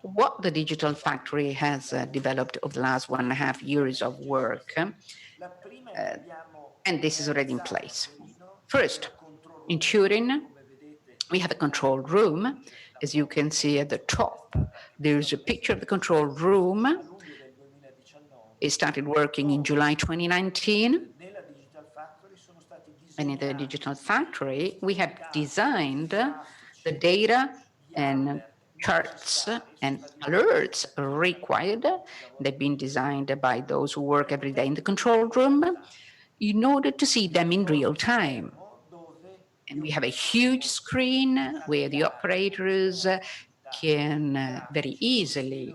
Speaker 2: what the digital factory has developed over the last 1.5 years of work, and this is already in place. First, in Turin, we have a control room. As you can see at the top, there's a picture of the control room. It started working in July 2019. And in the digital factory, we have designed the data and charts and alerts required. They've been designed by those who work every day in the control room in order to see them in real time. And we have a huge screen where the operators can very easily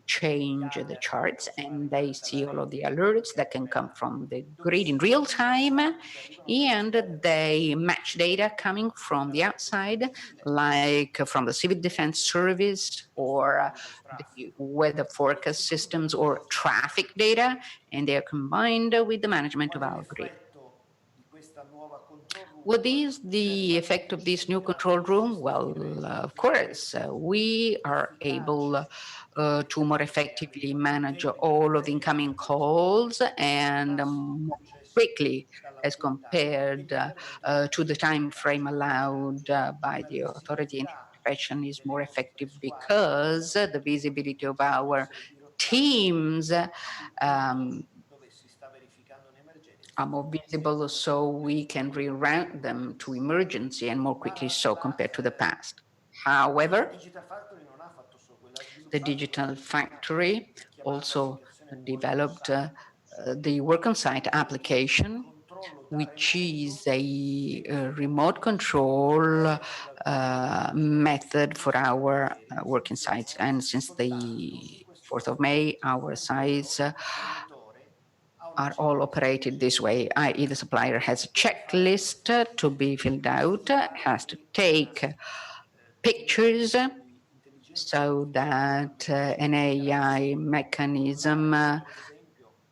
Speaker 2: change the charts, and they see all of the alerts that can come from the grid in real time, and they match data coming from the outside, like from the Civil Defense Service or the weather forecast systems or traffic data, and they are combined with the management of our grid. What is the effect of this new control room? Well, of course, we are able to more effectively manage all of the incoming calls and more quickly as compared to the time frame allowed by the authority. And profession is more effective because the visibility of our teams are more visible, so we can reroute them to emergency and more quickly so compared to the past. However, the digital factory also developed the work on site application, which is a remote control method for our working sites. And since the 4th of May, our sites are all operated this way, i.e. the supplier has a checklist to be filled out, has to take pictures so that an AI mechanism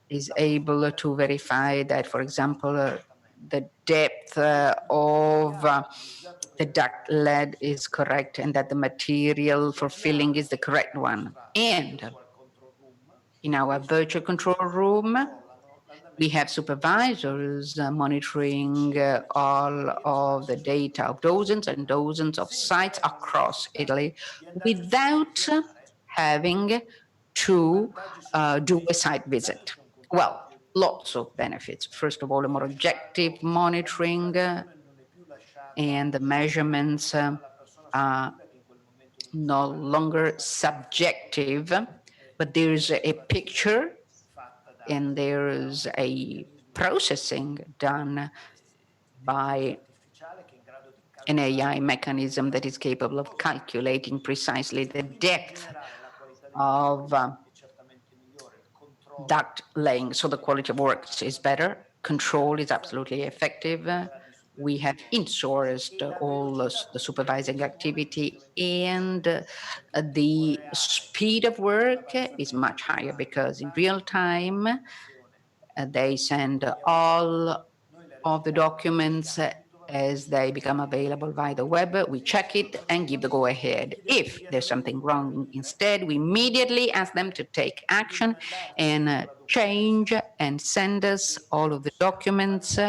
Speaker 2: is able to verify that, for example, the depth of the duct lead is correct and that the material for filling is the correct one. And in our virtual control room, we have supervisors monitoring all of the data of dozens and dozens of sites across Italy without having to do a site visit. Well, lots of benefits. First of all, a more objective monitoring and the measurements are no longer subjective, but there's a picture and there's a processing done by an AI mechanism that is capable of calculating precisely the depth of duct laying. So the quality of work is better. Control is absolutely effective. We have insourced all the supervising activity, and the speed of work is much higher because in real time, they send all of the documents as they become available via the web. We check it and give the go-ahead. If there's something wrong instead, we immediately ask them to take action and change and send us all of the documents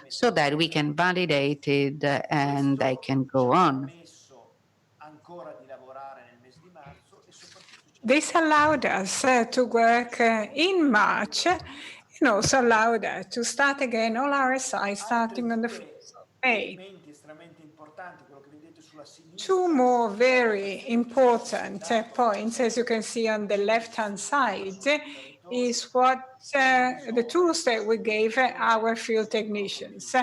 Speaker 2: so that we can validate it and they can go on.
Speaker 3: This allowed us to work in March and also allowed us to start again all our sites starting on the 1st of May. Two more very important points, as you can see on the left-hand side, is what the tools that we gave our field technicians.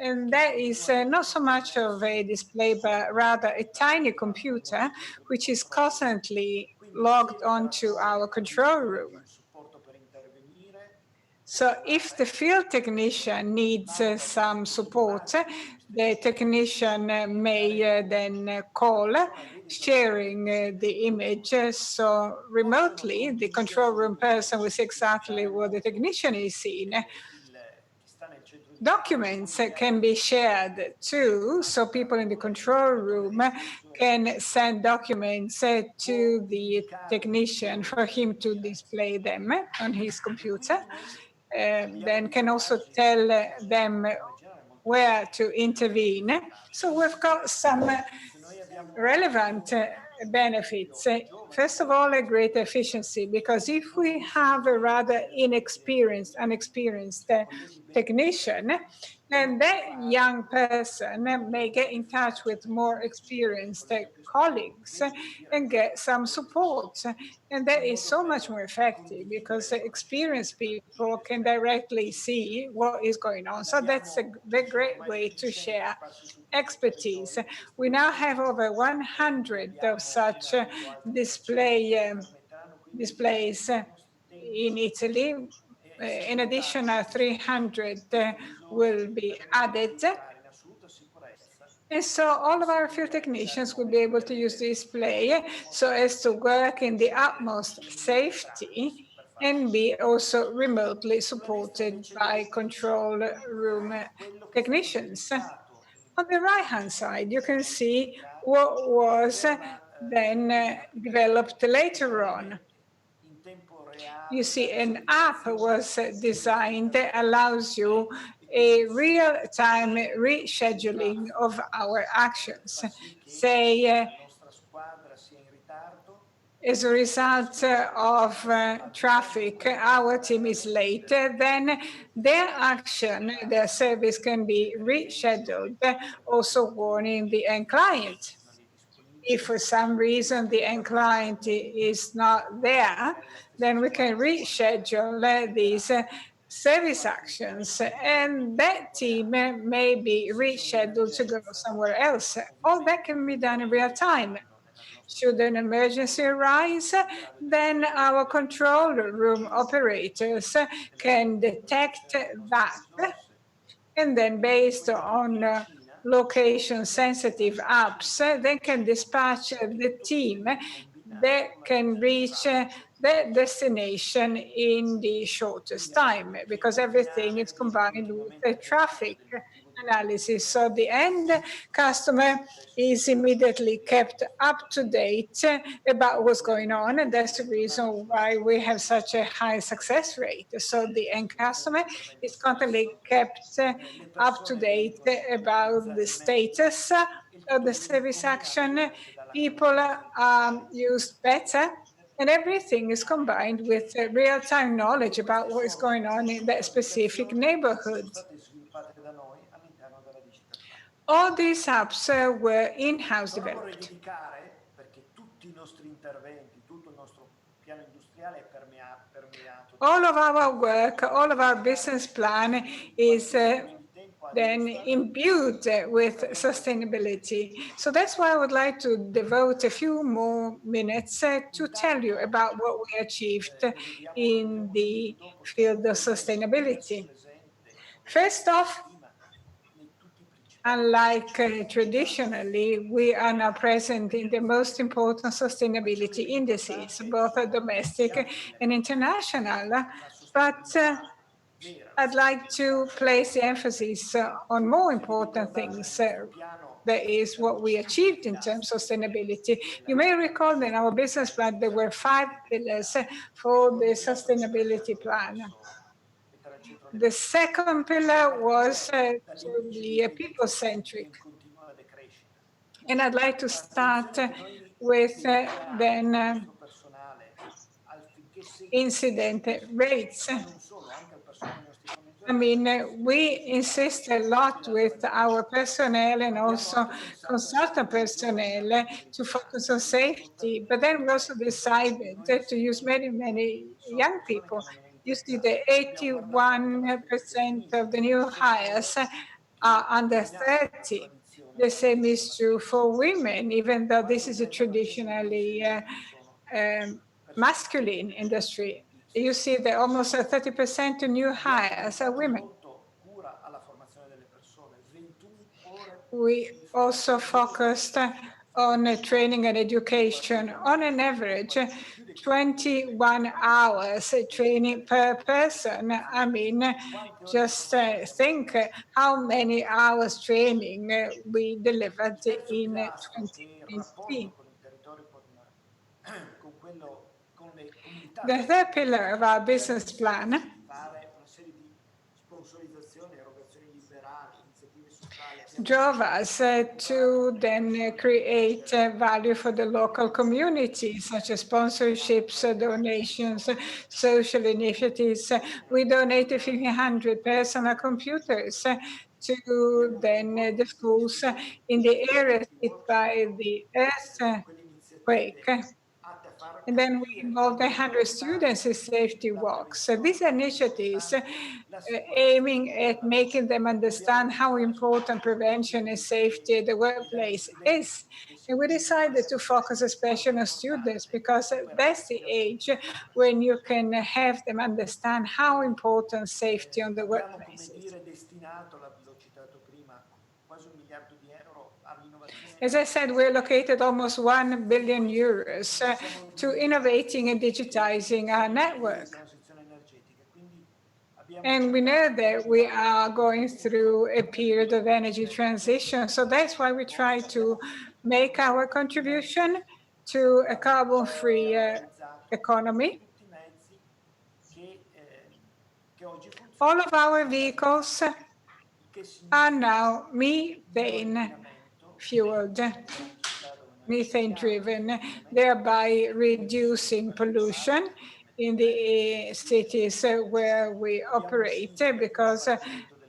Speaker 3: And that is not so much of a display, but rather a tiny computer, which is constantly logged onto our control room. So if the field technician needs some support, the technician may then call, sharing the image. So remotely, the control room person will see exactly what the technician is seeing. Documents can be shared too, so people in the control room can send documents to the technician for him to display them on his computer. Then can also tell them where to intervene. So we've got some relevant benefits. First of all, a great efficiency, because if we have a rather unexperienced technician, then that young person may get in touch with more experienced colleagues and get some support. And that is so much more effective because experienced people can directly see what is going on. So that's a great way to share expertise. We now have over 100 of such display displays in Italy. In addition, 300 will be added. And so all of our field technicians will be able to use the display so as to work in the utmost safety and be also remotely supported by control room technicians. On the right-hand side, you can see what was then developed later on. You see, an app was designed that allows you a real-time rescheduling of our actions. Say, as a result of traffic, our team is late, then their action, their service can be rescheduled, also warning the end client. If for some reason the end client is not there, then we can reschedule these service actions, and that team may be rescheduled to go somewhere else. All that can be done in real time. Should an emergency arise, then our control room operators can detect that, and then based on location-sensitive apps, they can dispatch the team that can reach their destination in the shortest time, because everything is combined with the traffic analysis. So the end customer is immediately kept up to date about what's going on, and that's the reason why we have such a high success rate. So the end customer is constantly kept up to date about the status of the service action. People are used better, and everything is combined with real-time knowledge about what is going on in that specific neighborhood. All these apps were in-house developed. All of our work, all of our business plan is then imbued with sustainability. So that's why I would like to devote a few more minutes to tell you about what we achieved in the field of sustainability. First off, unlike traditionally, we are now present in the most important sustainability indices, both domestic and international. But I'd like to place the emphasis on more important things. That is what we achieved in terms of sustainability. You may recall that in our business plan, there were 5 pillars for the sustainability plan. The second pillar was to be people-centric. And I'd like to start with then incident rates. I mean, we insist a lot with our personnel and also consultant personnel to focus on safety, but then we also decided to use many young people. You see, the 81% of the new hires are under 30. The same is true for women, even though this is a traditionally masculine industry. You see that almost 30% of new hires are women. We also focused on training and education. On an average, 21 hours training per person. I mean, just think how many hours training we delivered in 2019. The third pillar of our business plan drove us to then create value for the local community, such as sponsorships, donations, social initiatives. We donated 1,500 personal computers to then the schools in the areas hit by the earthquake. And then we involved 100 students in safety walks. So these initiatives aiming at making them understand how important prevention and safety at the workplace is. And we decided to focus especially on students because that's the age when you can have them understand how important safety on the workplace is. As I said, we allocated almost 1 billion euros to innovating and digitizing our network. And we know that we are going through a period of energy transition. So that's why we try to make our contribution to a carbon-free economy. All of our vehicles are now methane fueled, methane driven, thereby reducing pollution in the cities where we operate, because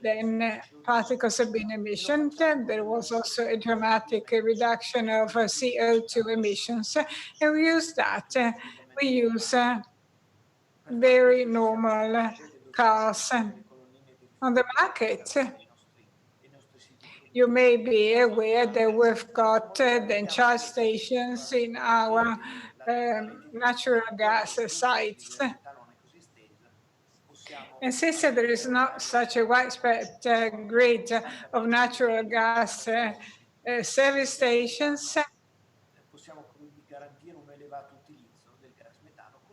Speaker 3: then particles have been emissioned. There was also a dramatic reduction of CO2 emissions, and we use that. We use very normal cars on the market. You may be aware that we've got then charge stations in our natural gas sites. And since there is not such a widespread grid of natural gas service stations,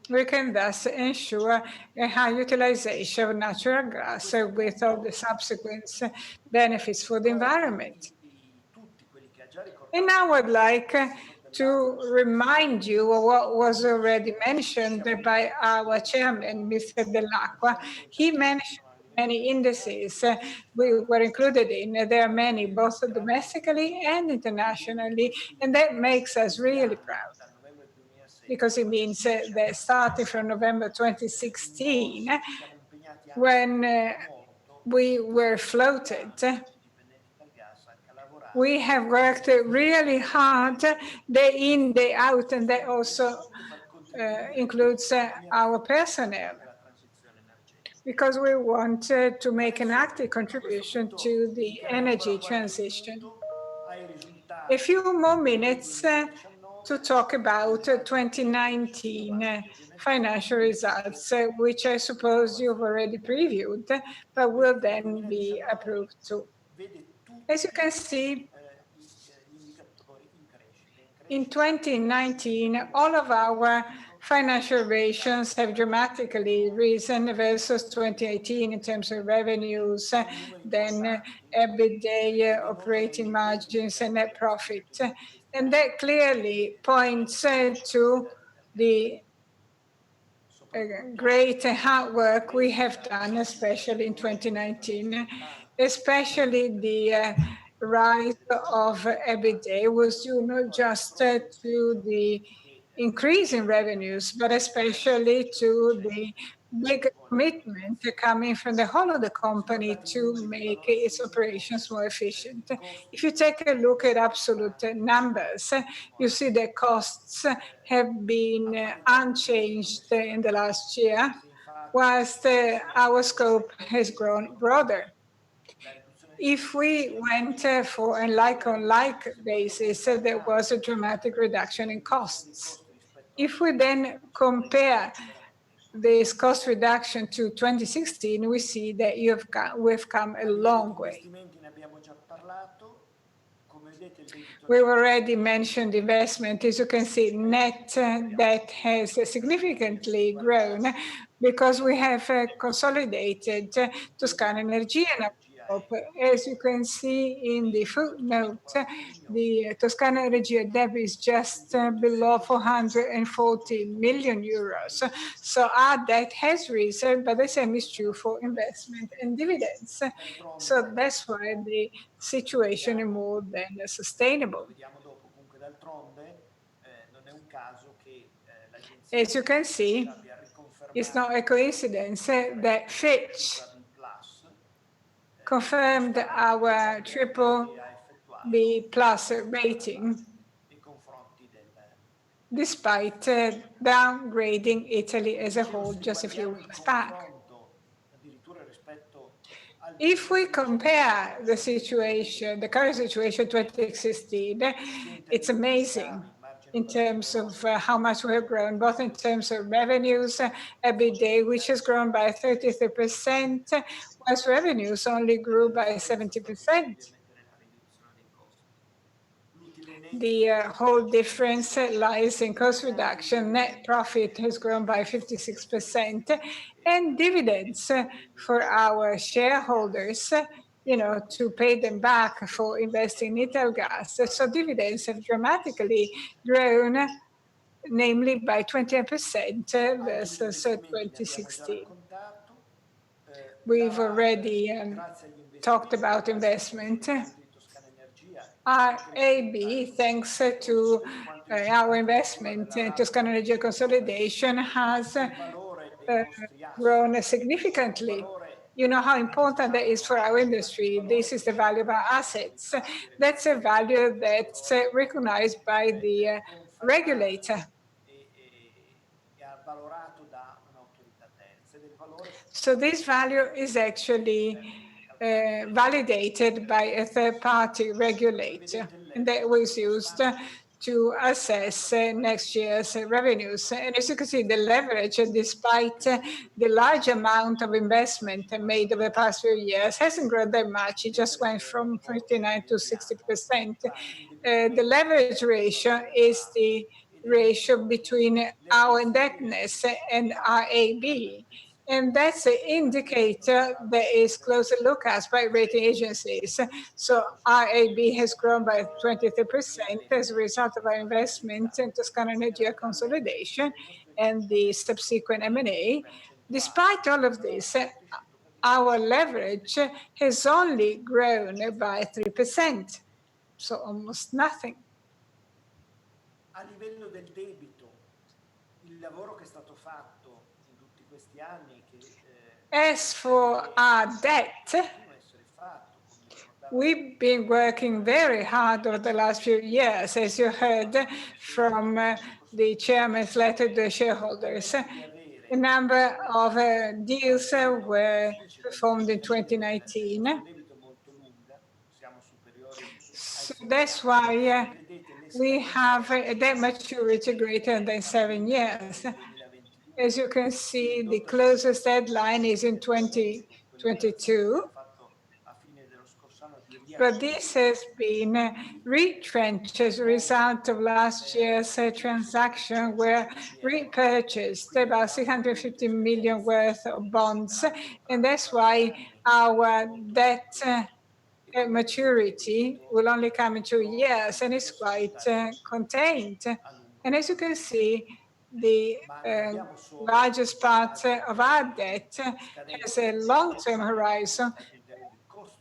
Speaker 3: we can thus ensure a high utilization of natural gas with all the subsequent benefits for the environment. And now I'd like to remind you of what was already mentioned by our chairman, Mr. Dell'Acqua. He mentioned many indices we were included in. There are many, both domestically and internationally, and that makes us really proud, because it means that starting from November 2016, when we were floated, we have worked really hard, day in, day out, and that also includes our personnel, because we wanted to make an active contribution to the energy transition. A few more minutes to talk about 2019 financial results, which I suppose you've already previewed, but will then be approved too. As you can see, in 2019, all of our financial ratios have dramatically risen versus 2018 in terms of revenues, then EBITDA, operating margins, and net profit. And that clearly points to the great hard work we have done, especially in 2019, especially the rise of EBITDA was due not just to the increase in revenues, but especially to the big commitment coming from the whole of the company to make its operations more efficient. If you take a look at absolute numbers, you see that costs have been unchanged in the last year, whilst our scope has grown broader. If we went for a like-on-like basis, there was a dramatic reduction in costs. If we then compare this cost reduction to 2016, we see that we've come a long way. We've already mentioned investment. As you can see, net debt has significantly grown because we have consolidated Toscana Energia. As you can see in the footnote, the Toscana Energia debt is just below 440 million euros. So our debt has risen, but the same is true for investment and dividends. So that's why the situation is more than sustainable. As you can see, it's not a coincidence that Fitch confirmed our triple B plus rating despite downgrading Italy as a whole just a few weeks back. If we compare the situation, the current situation 2016, it's amazing in terms of how much we have grown, both in terms of revenues, EBITDA, which has grown by 33%, whilst revenues only grew by 70%. The whole difference lies in cost reduction. Net profit has grown by 56%, and dividends for our shareholders, to pay them back for investing in Italgas. So dividends have dramatically grown, namely by 20% versus 2016. We've already talked about investment. Our AB, thanks to our investment in Toscana Energia consolidation, has grown significantly. You know how important that is for our industry. This is the value of our assets. That's a value that's recognized by the regulator. So this value is actually validated by a third-party regulator, and that was used to assess next year's revenues. And as you can see, the leverage, despite the large amount of investment made over the past few years, hasn't grown that much. It just went from 59 to 60%. The leverage ratio is the ratio between our indebtedness and our AB. And that's an indicator that is closely looked at by rating agencies. So RAB has grown by 23% as a result of our investment in Toscana Energia consolidation and the subsequent M&A. Despite all of this, our leverage has only grown by 3%, so almost nothing.
Speaker 5: A livello del debito, il lavoro che è stato fatto in tutti questi anni che
Speaker 3: As for our debt, we've been working very hard over the last few years, as you heard from the chairman's letter to the shareholders. A number of deals were performed in 2019. So that's why we have a debt maturity greater than 7 years. As you can see, the closest deadline is in 2022. But this has been retrenched as a result of last year's transaction where we purchased about 650 million worth of bonds. And that's why our debt maturity will only come in 2 years, and it's quite contained. And as you can see, the largest part of our debt has a long-term horizon.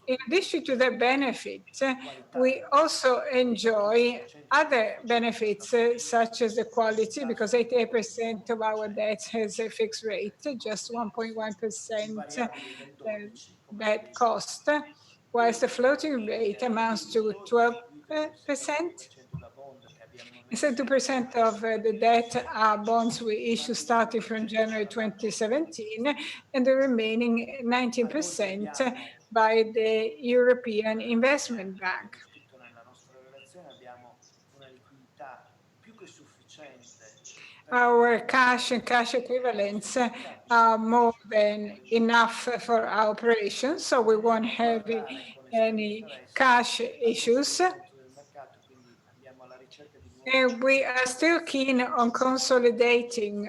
Speaker 3: In addition to the benefits, we also enjoy other benefits, such as the quality, because 88% of our debt has a fixed rate, just 1.1% debt cost, whilst the floating rate amounts to 12%. And 2% of the debt are bonds we issue starting from January 2017, and the remaining 19% by the European Investment Bank. Our cash and cash equivalents are more than enough for our operations, so we won't have any cash issues. And we are still keen on consolidating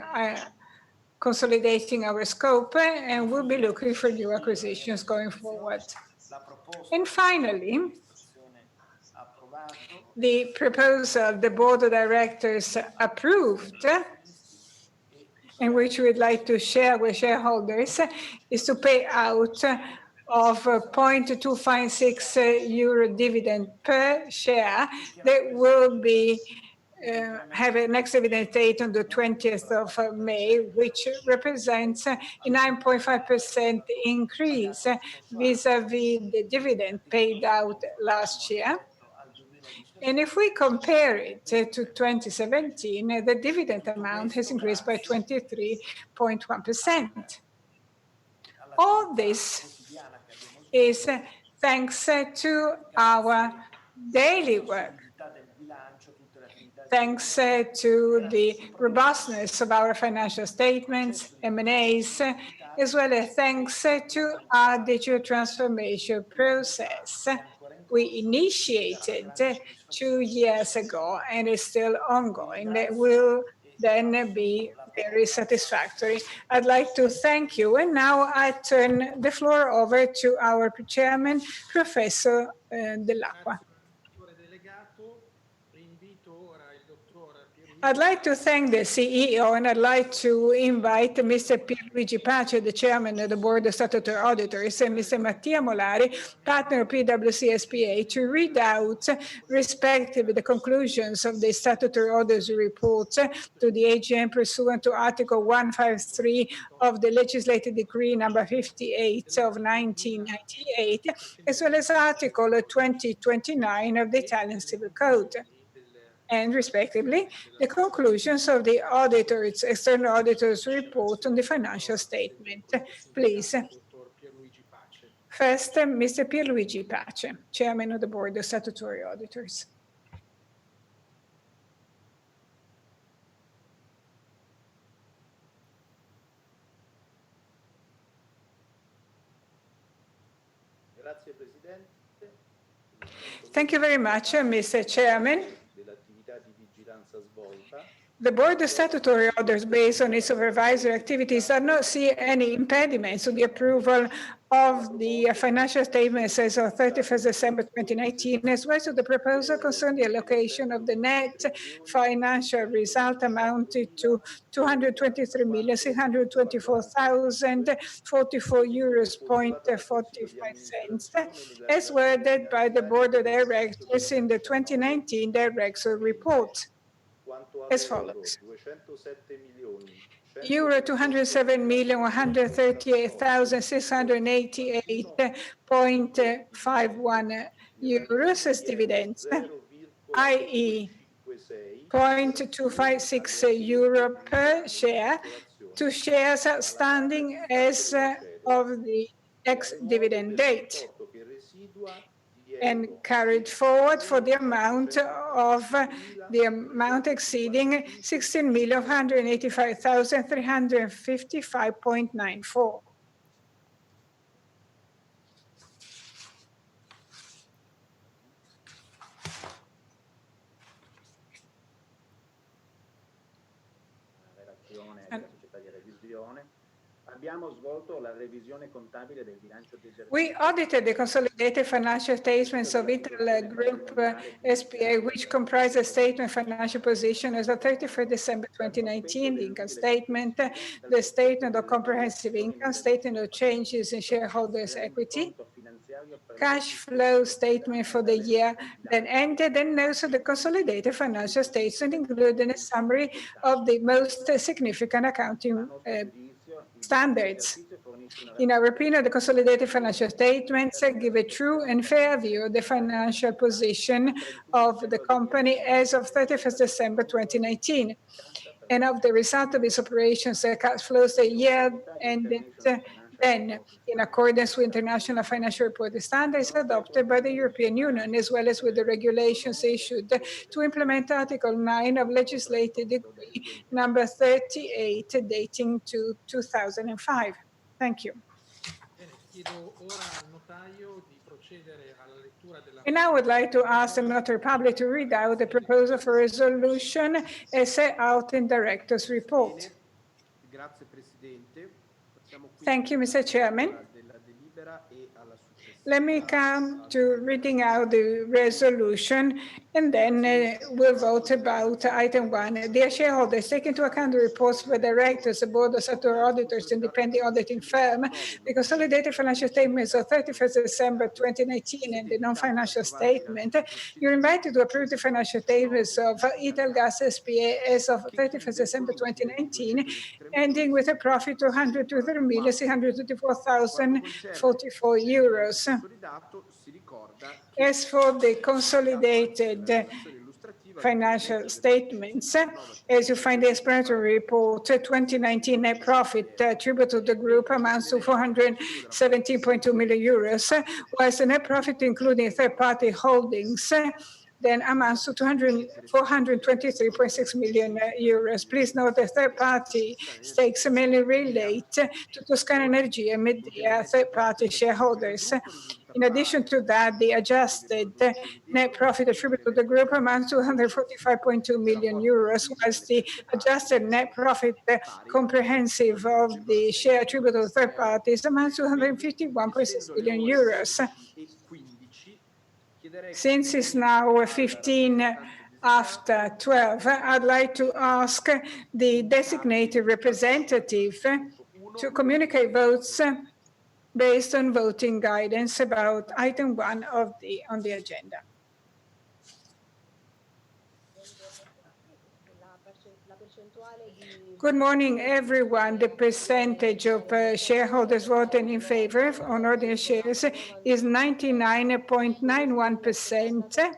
Speaker 3: our scope, and we'll be looking for new acquisitions going forward. And finally, the proposal the board of directors approved, and which we'd like to share with shareholders, is to pay out of 0.256 euro dividend per share that will be have a next dividend date on the 20th of May, which represents a 9.5% increase vis-a-vis the dividend paid out last year. And if we compare it to 2017, the dividend amount has increased by 23.1%. All this is thanks to our daily work, thanks to the robustness of our financial statements, M&As, as well as thanks to our digital transformation process we initiated 2 years ago and is still ongoing. That will then be very satisfactory. I'd like to thank you. And now I turn the floor over to our chairman, Professor Dell'Acqua. I'd like to thank the CEO and I'd like to invite Mr. Pierluigi Pace, the chairman of the board of statutory auditors, and Mr. Mattia Molari, partner of PwC SPA, to read out respectively the conclusions of the statutory auditors report to the AGM pursuant to Article 153 of the legislative decree number 58 of 1998, as well as Article 2029 of the Italian Civil Code, and respectively, the conclusions of the auditors, external auditors report on the financial statement. Please. First, Mr. Pierluigi Pace, Chairman of the Board of Statutory Auditors. Thank you very much, Mr. Chairman. The Board of Statutory Auditors, based on its supervisory activities, does not see any impediments to the approval of the financial statements as of 31st December 2019, as well as to the proposal concerning the allocation of the net financial result amounted to 223,624,044 euros, as worded by the Board of Directors in the 2019 Director Report, as follows. Euro 207,138,688.51 euros as dividends, i.e. 0.256 euro per share to shares outstanding as of the ex-dividend date, and carried forward for the amount exceeding 16,185,355.94. We audited the consolidated financial statements of Italgas Group SPA, which comprise a statement financial position as of 31st December 2019, the income statement, the statement of comprehensive income, statement of changes in shareholders' equity, cash flow statement for the year that ended, and notes of the consolidated financial statement, including a summary of the most significant accounting standards. In our opinion, the consolidated financial statements give a true and fair view of the financial position of the company as of 31st December 2019, and of the result of its operations and cash flows the year ended then, in accordance with international financial reporting standards adopted by the European Union, as well as with the regulations issued to implement Article 9 of Legislative Decree number 38, dating to 2005. Thank you. And now I would like to ask the Notary Public to read out the proposal for resolution as set out in Director's Report. Thank you, Mr. Chairman. Let me come to reading out the resolution And then we'll vote about item 1. Dear shareholders, take into account the reports by directors, the board of statutory auditors, independent auditing firm, the consolidated financial statements of 31st December 2019 and the non-financial statement. You're invited to approve the financial statements of Italgas S.p.A. as of 31st December 2019, ending with a profit of 123,624,044 euros. As for the consolidated financial statements, as you find the explanatory report, 2019 net profit attributable to the group amounts to 417.2 million euros, whilst the net profit including third-party holdings then amounts to 423.6 million euros. Please note that third-party stakes mainly relate to Toscana Energia and Medea third-party shareholders. In addition to that, the adjusted net profit attributable to the group amounts to 145.2 million euros, whilst the adjusted net profit comprehensive of the share attributable to third parties amounts to 151.6 million euros. Since it's now 15 after 12, I'd like to ask the designated representative to communicate votes based on voting guidance about item 1 on the agenda. Good morning, everyone. The percentage of shareholders voting in favor on ordinary shares is 99.91%,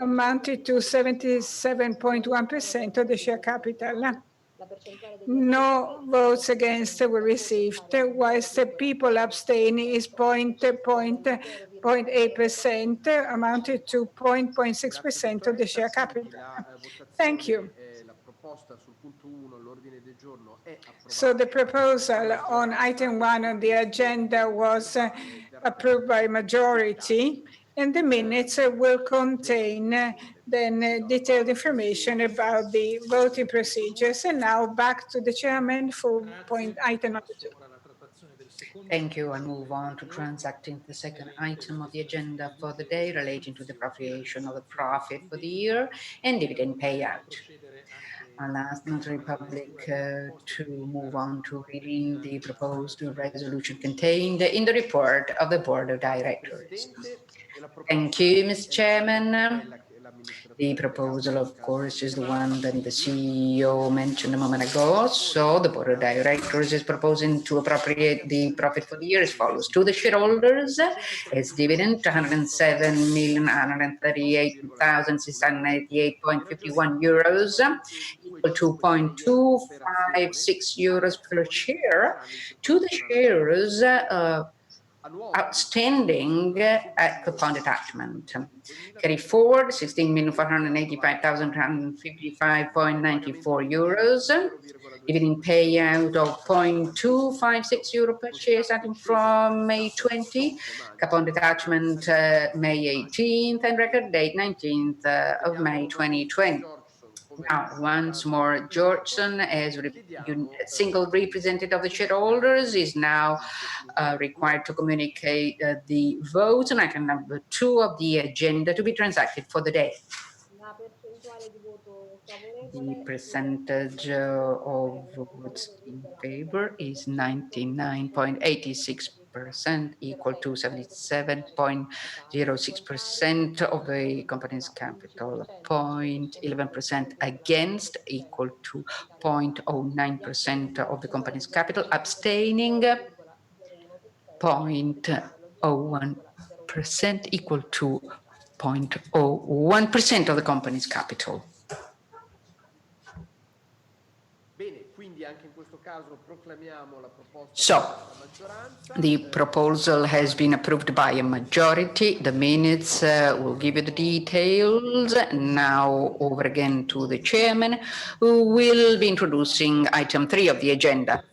Speaker 3: amounted to 77.1% of the share capital. No votes against were received, whilst the people abstaining is 0.8%, amounted to 0.6% of the share capital. Thank you. So the proposal on item 1 on the agenda was approved by majority, and the minutes will contain then detailed information about the voting procedures. And now back to the chairman for item number 2.
Speaker 2: Thank you. I move on to transacting the second item of the agenda for the day relating to the appropriation of the profit for the year and dividend payout. I'll ask the Notary Public to move on to reading the proposed resolution contained in the report of the Board of Directors. Thank you, Mr. Chairman. The proposal, of course, is the one that the CEO mentioned a moment ago. So the Board of Directors is proposing to appropriate the profit for the year as follows. To the shareholders as dividend, 207,138,688.51 euros, equal to 0.256 euros per share. To the shares outstanding at coupon detachment. Carry forward 16,485,155.94 euros. Dividend payout of 0.256 euro per share starting from May 20. Coupon detachment May 18th and record date 19th of May 2020. Now, once more, Georgeson, as single representative of the shareholders, is now required to communicate the votes on item number 2 of the agenda to be transacted for the day. The percentage of votes in favor is 99.86%, equal to 77.06% of the company's capital, 0.11% against, equal to 0.09% of the company's capital, abstaining 0.01%, equal to 0.01% of the company's capital. So, the proposal has been approved by a majority. The minutes will give you the details. Now, over again to the chairman, who will be introducing item 3 of the agenda.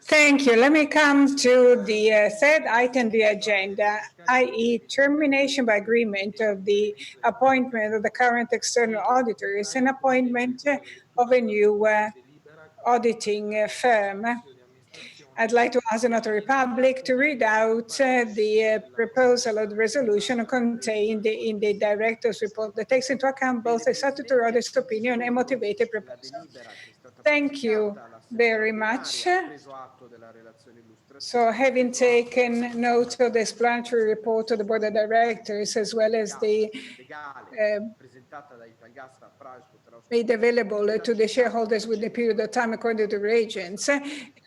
Speaker 3: Thank you. Let me come to the third item on the agenda, i.e. termination by agreement of the appointment of the current external auditors and appointment of a new auditing firm. I'd like to ask the Notary Public to read out the proposal of the resolution contained in the Director's report that takes into account both a statutory auditor's opinion and motivated proposal. Thank you very much. So having taken note of the explanatory report of the Board of Directors, as well as the made available to the shareholders with the period of time according to the regents, as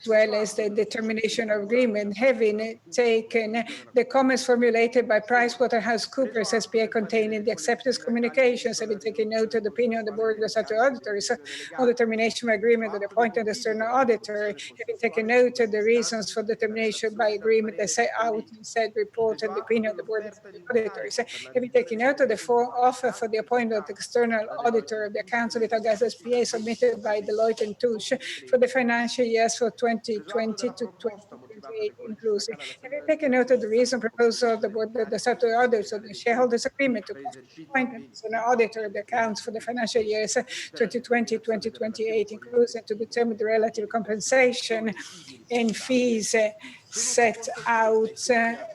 Speaker 3: well as the determination of agreement, having taken the comments formulated by PricewaterhouseCoopers SPA contained in the acceptance communications, having taken note of the opinion of the Board of Statutory Auditors on the termination of agreement with the appointed external auditor, having taken note of the reasons for the termination by agreement as set out in said report and the opinion of the Board of Auditors, having taken note of the offer for the appointment of the external auditor of the accounts of Italgas SPA submitted by Deloitte & Touche for the financial years for 2020 to 2028 inclusive. Having taken note of the reason proposal of the Board of the Statutory Auditors of the shareholders agreement to appoint an external auditor of the accounts for the financial years 2020-2028 inclusive, to determine the relative compensation and fees set out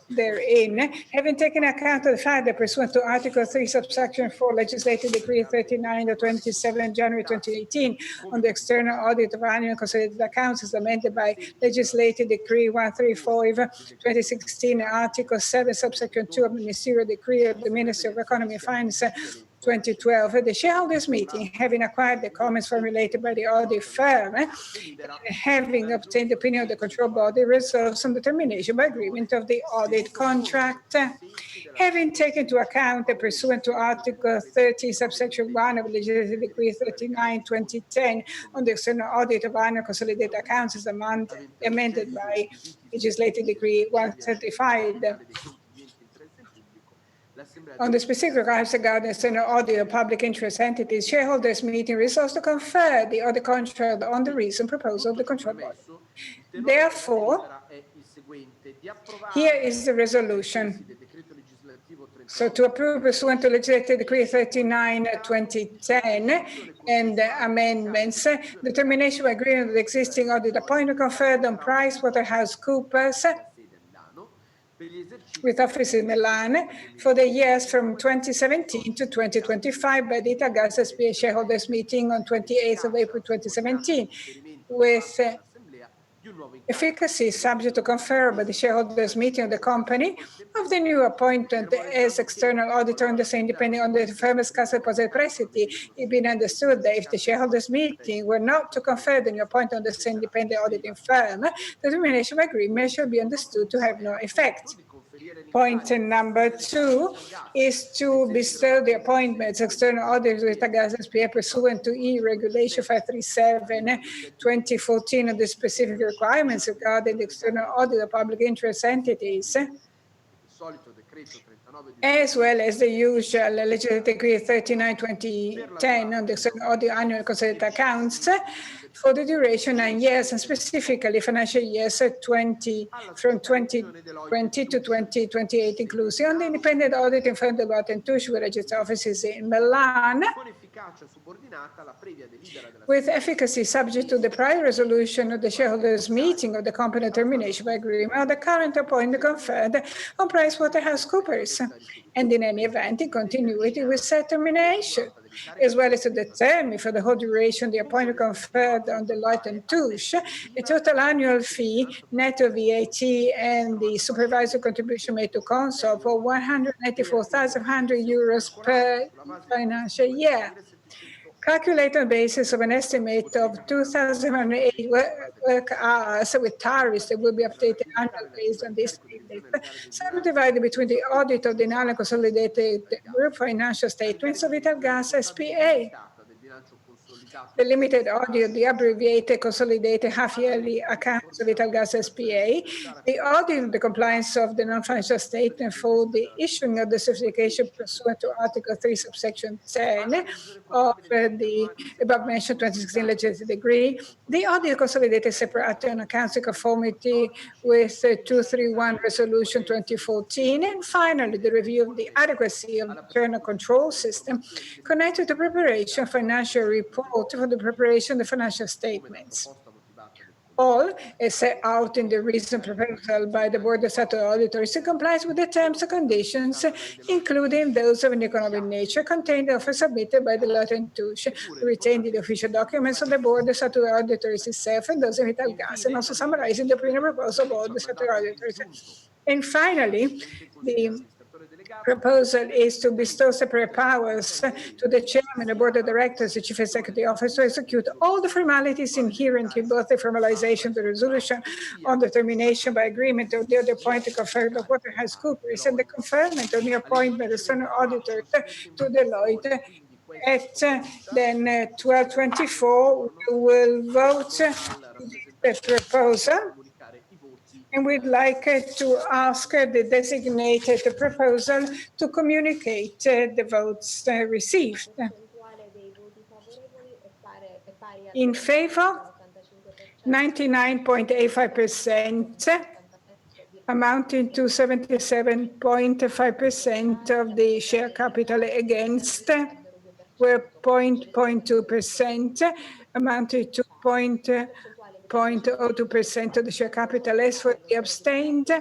Speaker 3: therein, having taken account of the fact that pursuant to Article 3, subsection 4, Legislative Decree 39 of 27 January 2018 on the external audit of annual consolidated accounts is amended by Legislative Decree 135 2016, Article 7, subsection 2 of Ministerial Decree of the Ministry of Economy and Finance 2012. At the shareholders meeting, having acquired the comments formulated by the audit firm, and having obtained the opinion of the control body, resolves on the termination by agreement of the audit contract. Having taken into account that pursuant to Article 30, subsection 1 of Legislative Decree 39/2010 on the external audit of annual consolidated accounts is amended by Legislative Decree 135 on the specific regards regarding external audit of public interest entities, shareholders meeting resolves to confer the audit contract on the recent proposal of the control body. Therefore, here is the resolution. So to approve pursuant to Legislative Decree 39/2010 and amendments, the termination of agreement with the existing audit appointment conferred on PricewaterhouseCoopers with office in Milan for the years from 2017 to 2025 by the Italgas SPA shareholders meeting on 28th of April 2017, with efficacy subject to confer by the shareholders meeting of the company of the new appointment as external auditor and the same depending on the firm's Cassa Depositi e Prestiti. It being understood that if the shareholders meeting were not to confer the new appointment on the same independent auditing firm, the termination agreement shall be understood to have no effect. Point number 2 is to bestow the appointments external auditors with Italgas SPA pursuant to E-Regulation 537/2014 of the specific requirements regarding the external audit of public interest entities, as well as the usual Legislative Decree 39/2010 on the external audit annual consolidated accounts for the duration 9 years, and specifically financial years from 2020 to 2028 inclusive, on the independent auditing firm Deloitte & Touche with registered offices in Milan, with efficacy subject to the prior resolution of the shareholders meeting of the company termination by agreement of the current appointment conferred on PricewaterhouseCoopers, and in any event in continuity with said termination, as well as to determine for the whole duration the appointment conferred on Deloitte & Touche a total annual fee net of VAT and the supervisory contribution made to Consob for €194,100 per financial year, calculated on the basis of an estimate of 2,008 work hours with tariffs that will be updated annually based on this date, subdivided between the audit of the annual consolidated group financial statements of Italgas SPA, the limited audit of the abbreviated consolidated half-yearly accounts of Italgas SPA, the audit of the compliance of the non-financial statement for the issuing of the certification pursuant to Article 3, subsection 10 of the above-mentioned 2016 legislative decree, the audit of consolidated separate on accounts in conformity with 231 Resolution 2014, and finally the review of the adequacy of the internal control system connected to preparation of financial report for the preparation of the financial statements. all as set out in the recent proposal by the Board of Statutory Auditors in compliance with the terms and conditions, including those of an economic nature, contained or submitted by the Latin Touche, retained in the official documents of the Board of Statutory Auditors itself and those of Italgas, and also summarizing the opinion proposal of the Board of Statutory Auditors. And finally, the proposal is to bestow separate powers to the chairman, the board of directors, the chief executive officer to execute all the formalities inherent in both the formalization of the resolution on the termination by agreement of the other appointed conferred by PricewaterhouseCoopers and the conferment of the appointment of external auditors to Deloitte. At then 12:24, we will vote the proposal. And we'd like to ask the designated proposal to communicate the votes received. In favor, 99.85%, amounting to 77.5% of the share capital. Against were 0.2%, amounting to 0.02% of the share capital. As for the abstained,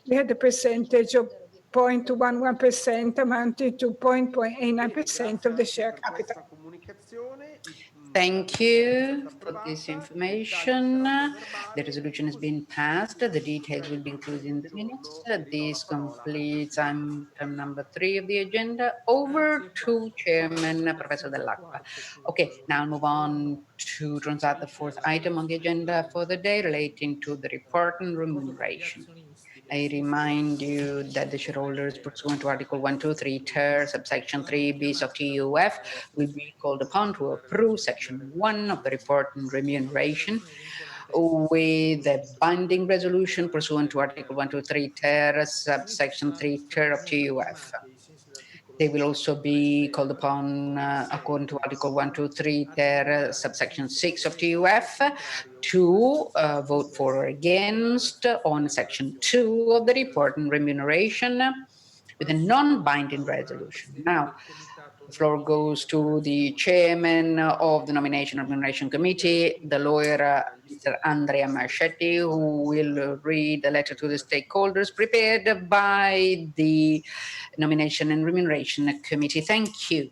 Speaker 3: we had a percentage of 0.11%, amounting to 0.89% of the share capital.
Speaker 2: Thank you for this information. The resolution has been passed. The details will be included in the minutes. This completes item number 3 of the agenda. Over to Chairman Professor Dell'Acqua. Okay, now move on to transact the 4th item on the agenda for the day relating to the report and remuneration. I remind you that the shareholders, pursuant to Article 123 ter, subsection 3 bis of TUF, will be called upon to approve Section 1 of the report and remuneration with a binding resolution pursuant to Article 123 ter, subsection 3 ter of TUF. They will also be called upon, according to Article 123 ter, subsection 6 of TUF, to vote for or against on Section 2 of the report and remuneration with a non-binding resolution. Now, the floor goes to the chairman of the Nomination and Remuneration Committee, the lawyer, Mr. Andrea Marchetti, who will read the letter to the stakeholders prepared by the Nomination and Remuneration Committee. Thank you.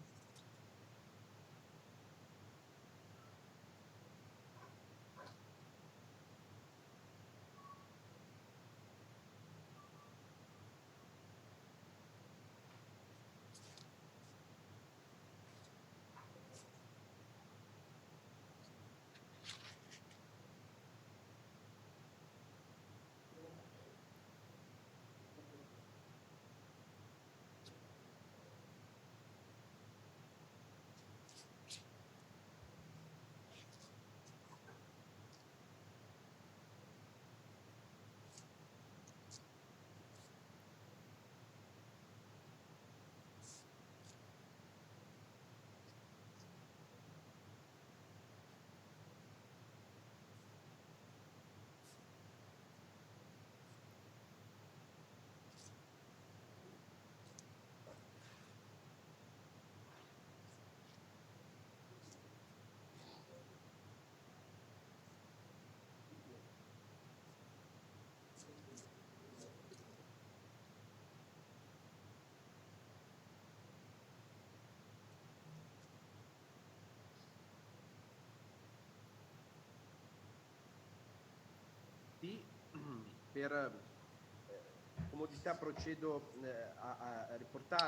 Speaker 2: For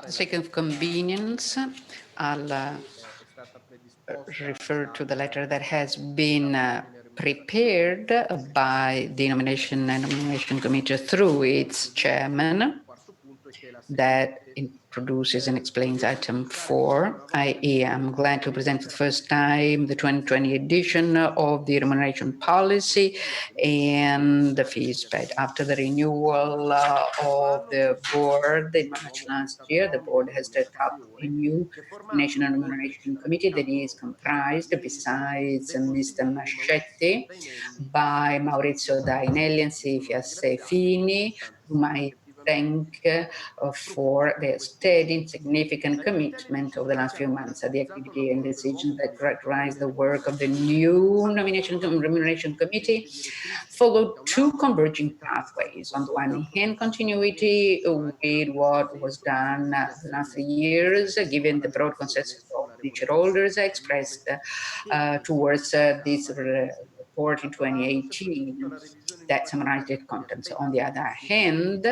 Speaker 2: the sake of convenience, I'll refer to the letter that has been prepared by the Nomination and Remuneration Committee through its chairman, that introduces and explains item 4, i.e. I'm glad to present for the first time the 2020 edition of the remuneration policy and the fees paid. After the renewal of the board in March last year, the board has set up a new National Remuneration Committee that is comprised, besides Mr. Mascetti, by Maurizio Dainelli and Silvia Sefini, whom I thank for their steady and significant commitment over the last few months. The activity and decisions that characterize the work of the new Nomination and Remuneration Committee followed two converging pathways. On the one hand, continuity with what was done the last 3 years, given the broad consensus of the shareholders expressed towards this report in 2018 that summarized its contents. On the other hand,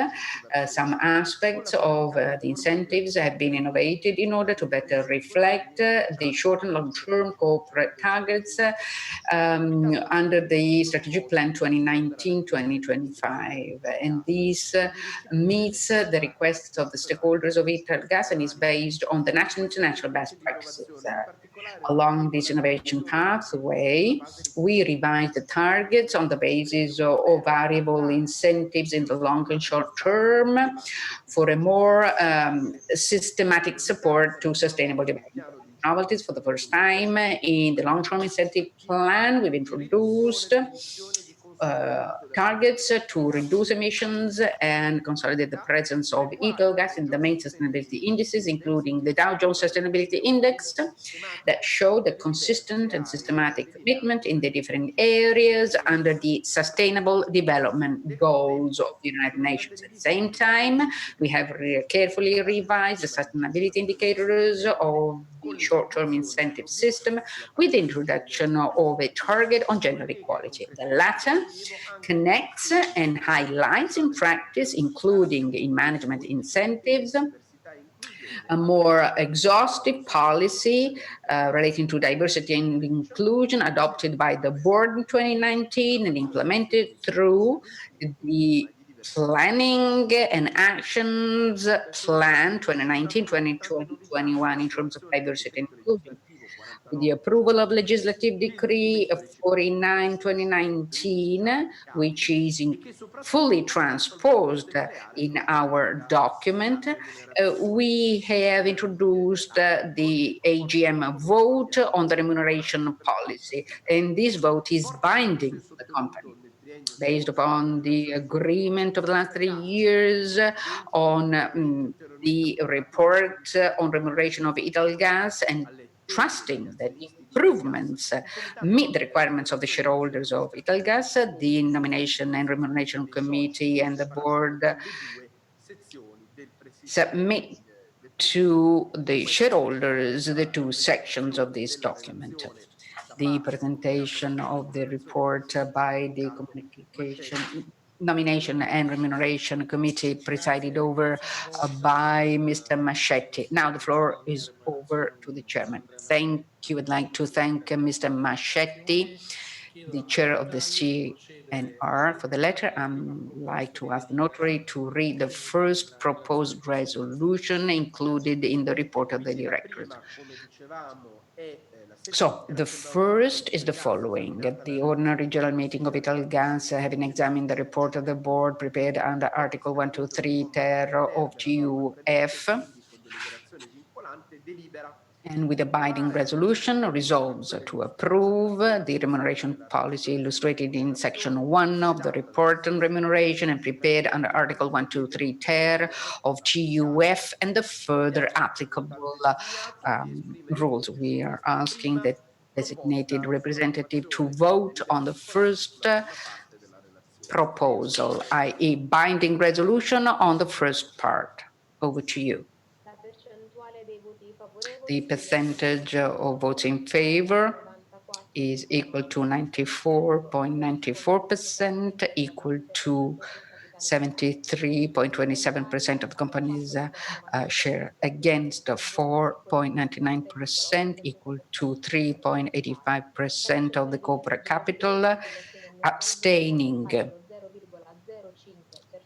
Speaker 2: some aspects of the incentives have been innovated in order to better reflect the short and long-term corporate targets under the Strategic Plan 2019-2025. And this meets the requests of the stakeholders of Italgas and is based on the national and international best practices. Along this innovation pathway, we revised the targets on the basis of variable incentives in the long and short term for a more systematic support to sustainable development. Novelties for the first time in the long-term incentive plan, we've introduced targets to reduce emissions and consolidate the presence of Italgas in the main sustainability indices, including the Dow Jones Sustainability Index, that show the consistent and systematic commitment in the different areas under the Sustainable Development Goals of the United Nations. At the same time, we have carefully revised the sustainability indicators of the short-term incentive system with the introduction of a target on gender equality. The latter connects and highlights in practice, including in management incentives, a more exhaustive policy relating to diversity and inclusion adopted by the board in 2019 and implemented through the Planning and Actions Plan 2019-2021 in terms of diversity and inclusion. With the approval of Legislative Decree 49/2019, which is fully transposed in our document, we have introduced the AGM vote on the remuneration policy, and this vote is binding to the company. Based upon the agreement of the last 3 years on the report on remuneration of Italgas, and trusting that improvements meet the requirements of the shareholders of Italgas, the Nomination and Remuneration Committee and the board submit to the shareholders the two sections of this document. The presentation of the report by the Nomination and Remuneration Committee presided over by Mr. Mascetti. Now the floor is over to the chairman. Thank you. I'd like to thank Mr. Mascetti, the chair of the CNR, for the letter. I'd like to ask the notary to read the first proposed resolution included in the report of the directors. So, the first is the following. At the ordinary general meeting of Italgas, having examined the report of the board prepared under Article 123 ter of GUF, and with a binding resolution, resolves to approve the remuneration policy illustrated in Section 1 of the report on remuneration and prepared under Article 123 ter of GUF and the further applicable rules. We are asking the designated representative to vote on the first proposal, i.e. binding resolution on the first part. Over to you. The percentage of votes in favor is equal to 94.94%, equal to 73.27% of the company's share, against 4.99%, equal to 3.85% of the corporate capital, abstaining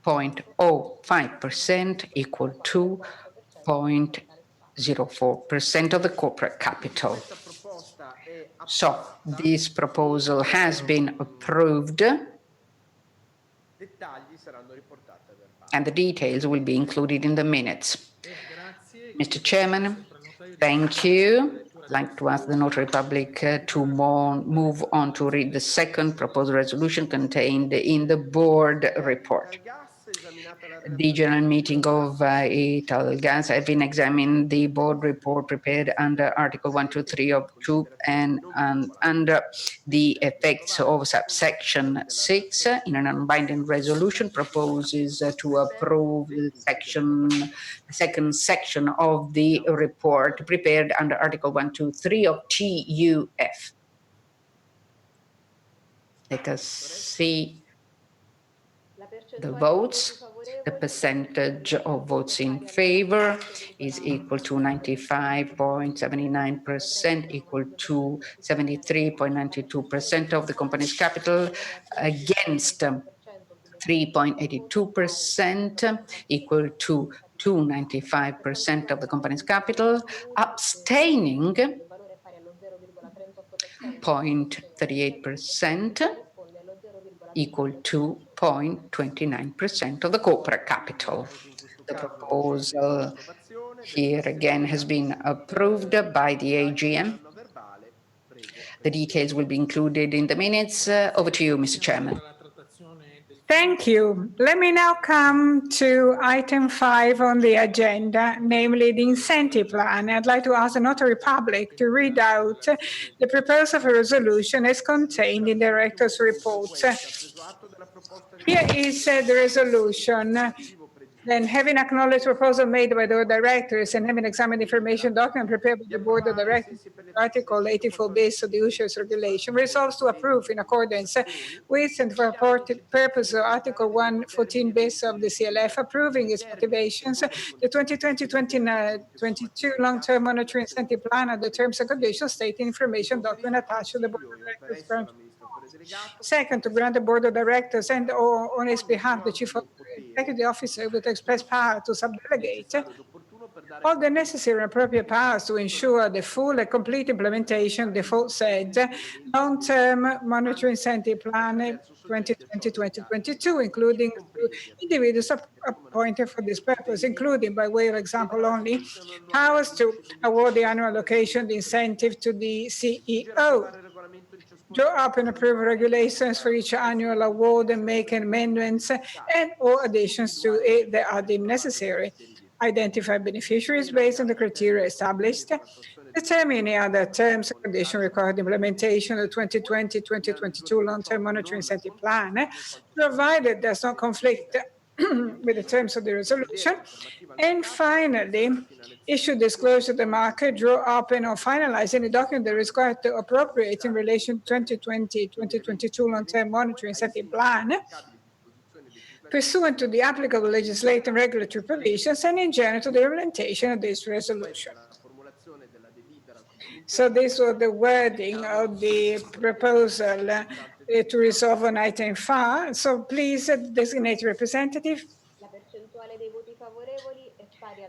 Speaker 2: 0.05%, equal to 0.04% of the corporate capital. So, this proposal has been approved, and the details will be included in the minutes. Mr. Chairman, thank you. I'd like to ask the Notary Public to move on to read the second proposed resolution contained in the board report. The general meeting of Italgas having examined the board report prepared under Article 123 of 2 and under the effects of subsection 6 in an non-binding resolution proposes to approve the second section of the report prepared under Article 123 of TUF. Let us see the votes. The percentage of votes in favor is equal to 95.79%, equal to 73.92% of the company's capital, against 3.82%, equal to 295% of the company's capital, abstaining 0.38%, equal to 0.29% of the corporate capital. The proposal here again has been approved by the AGM. The details will be included in the minutes. Over to you, Mr. Chairman.
Speaker 3: Thank you. Let me now come to item 5 on the agenda, namely the incentive plan. I'd like to ask the Notary Public to read out the proposal for resolution as contained in the Director's report. Here is the resolution. Then, having acknowledged the proposal made by the directors and having examined the information document prepared by the Board of Directors, Article 84 bis of the Usual Regulation, resolves to approve in accordance with and for purpose of Article 114 bis of the CLF, approving its motivations, the 2020-2022 long-term monetary incentive plan and the terms and conditions stated in information document attached to the Board of Directors branch. Second, to grant the Board of Directors and or on its behalf the Chief Executive Officer with express power to subdelegate all the necessary and appropriate powers to ensure the full and complete implementation of the aforesaid long-term monetary incentive plan 2020-2022, including individuals appointed for this purpose, including, by way of example only, powers to award the annual allocation of the incentive to the CEO, draw up and approve regulations for each annual award and make amendments and or additions to it that are deemed necessary, identify beneficiaries based on the criteria established, determine any other terms and conditions required the implementation of the 2020-2022 long-term monetary incentive plan, provided it does not conflict with the terms of the resolution. And finally, issue disclosure to the market, draw up and or finalize any document that is required to appropriate in relation to 2020-2022 long-term monetary incentive plan, pursuant to the applicable legislative and regulatory provisions and in general to the implementation of this resolution. So this was the wording of the proposal to resolve on item 5. So please designate a representative.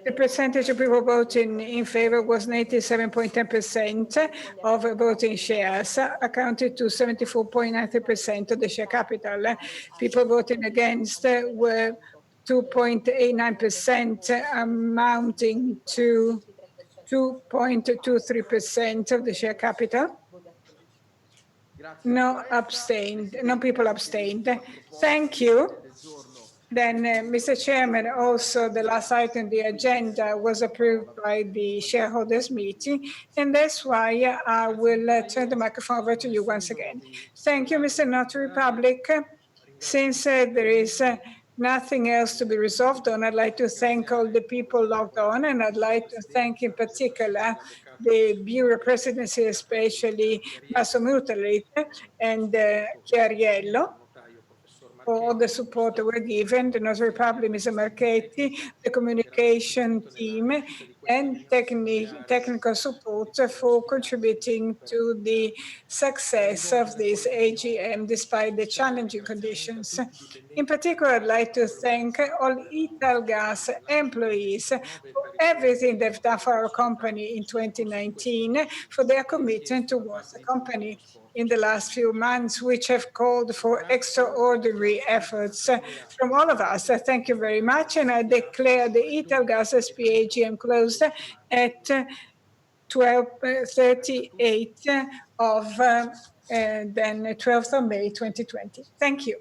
Speaker 3: The percentage of people voting in favor was 97.10% of voting shares, accounted to 74.93% of the share capital. People voting against were 2.89%, amounting to 2.23% of the share capital. No people abstained. Thank you. Then, Mr. Chairman, also the last item on the agenda was approved by the shareholders meeting, and that's why I will turn the microphone over to you once again. Thank you, Mr. Notary Public. Since there is nothing else to be resolved on, I'd like to thank all the people logged on, and I'd like to thank in particular the Bureau Presidency, especially Masso Mutelit and Chiariello, for all the support that were given, the Notary Public, Mr. Marchetti, the communication team, and technical support for contributing to the success of this AGM despite the challenging conditions. In particular, I'd like to thank all Italgas employees for everything they've done for our company in 2019, for their commitment towards the company in the last few months, which have called for extraordinary efforts from all of us. Thank you very much, and I declare the Italgas SP AGM closed at 12:38 of then 12th of May 2020. Thank you.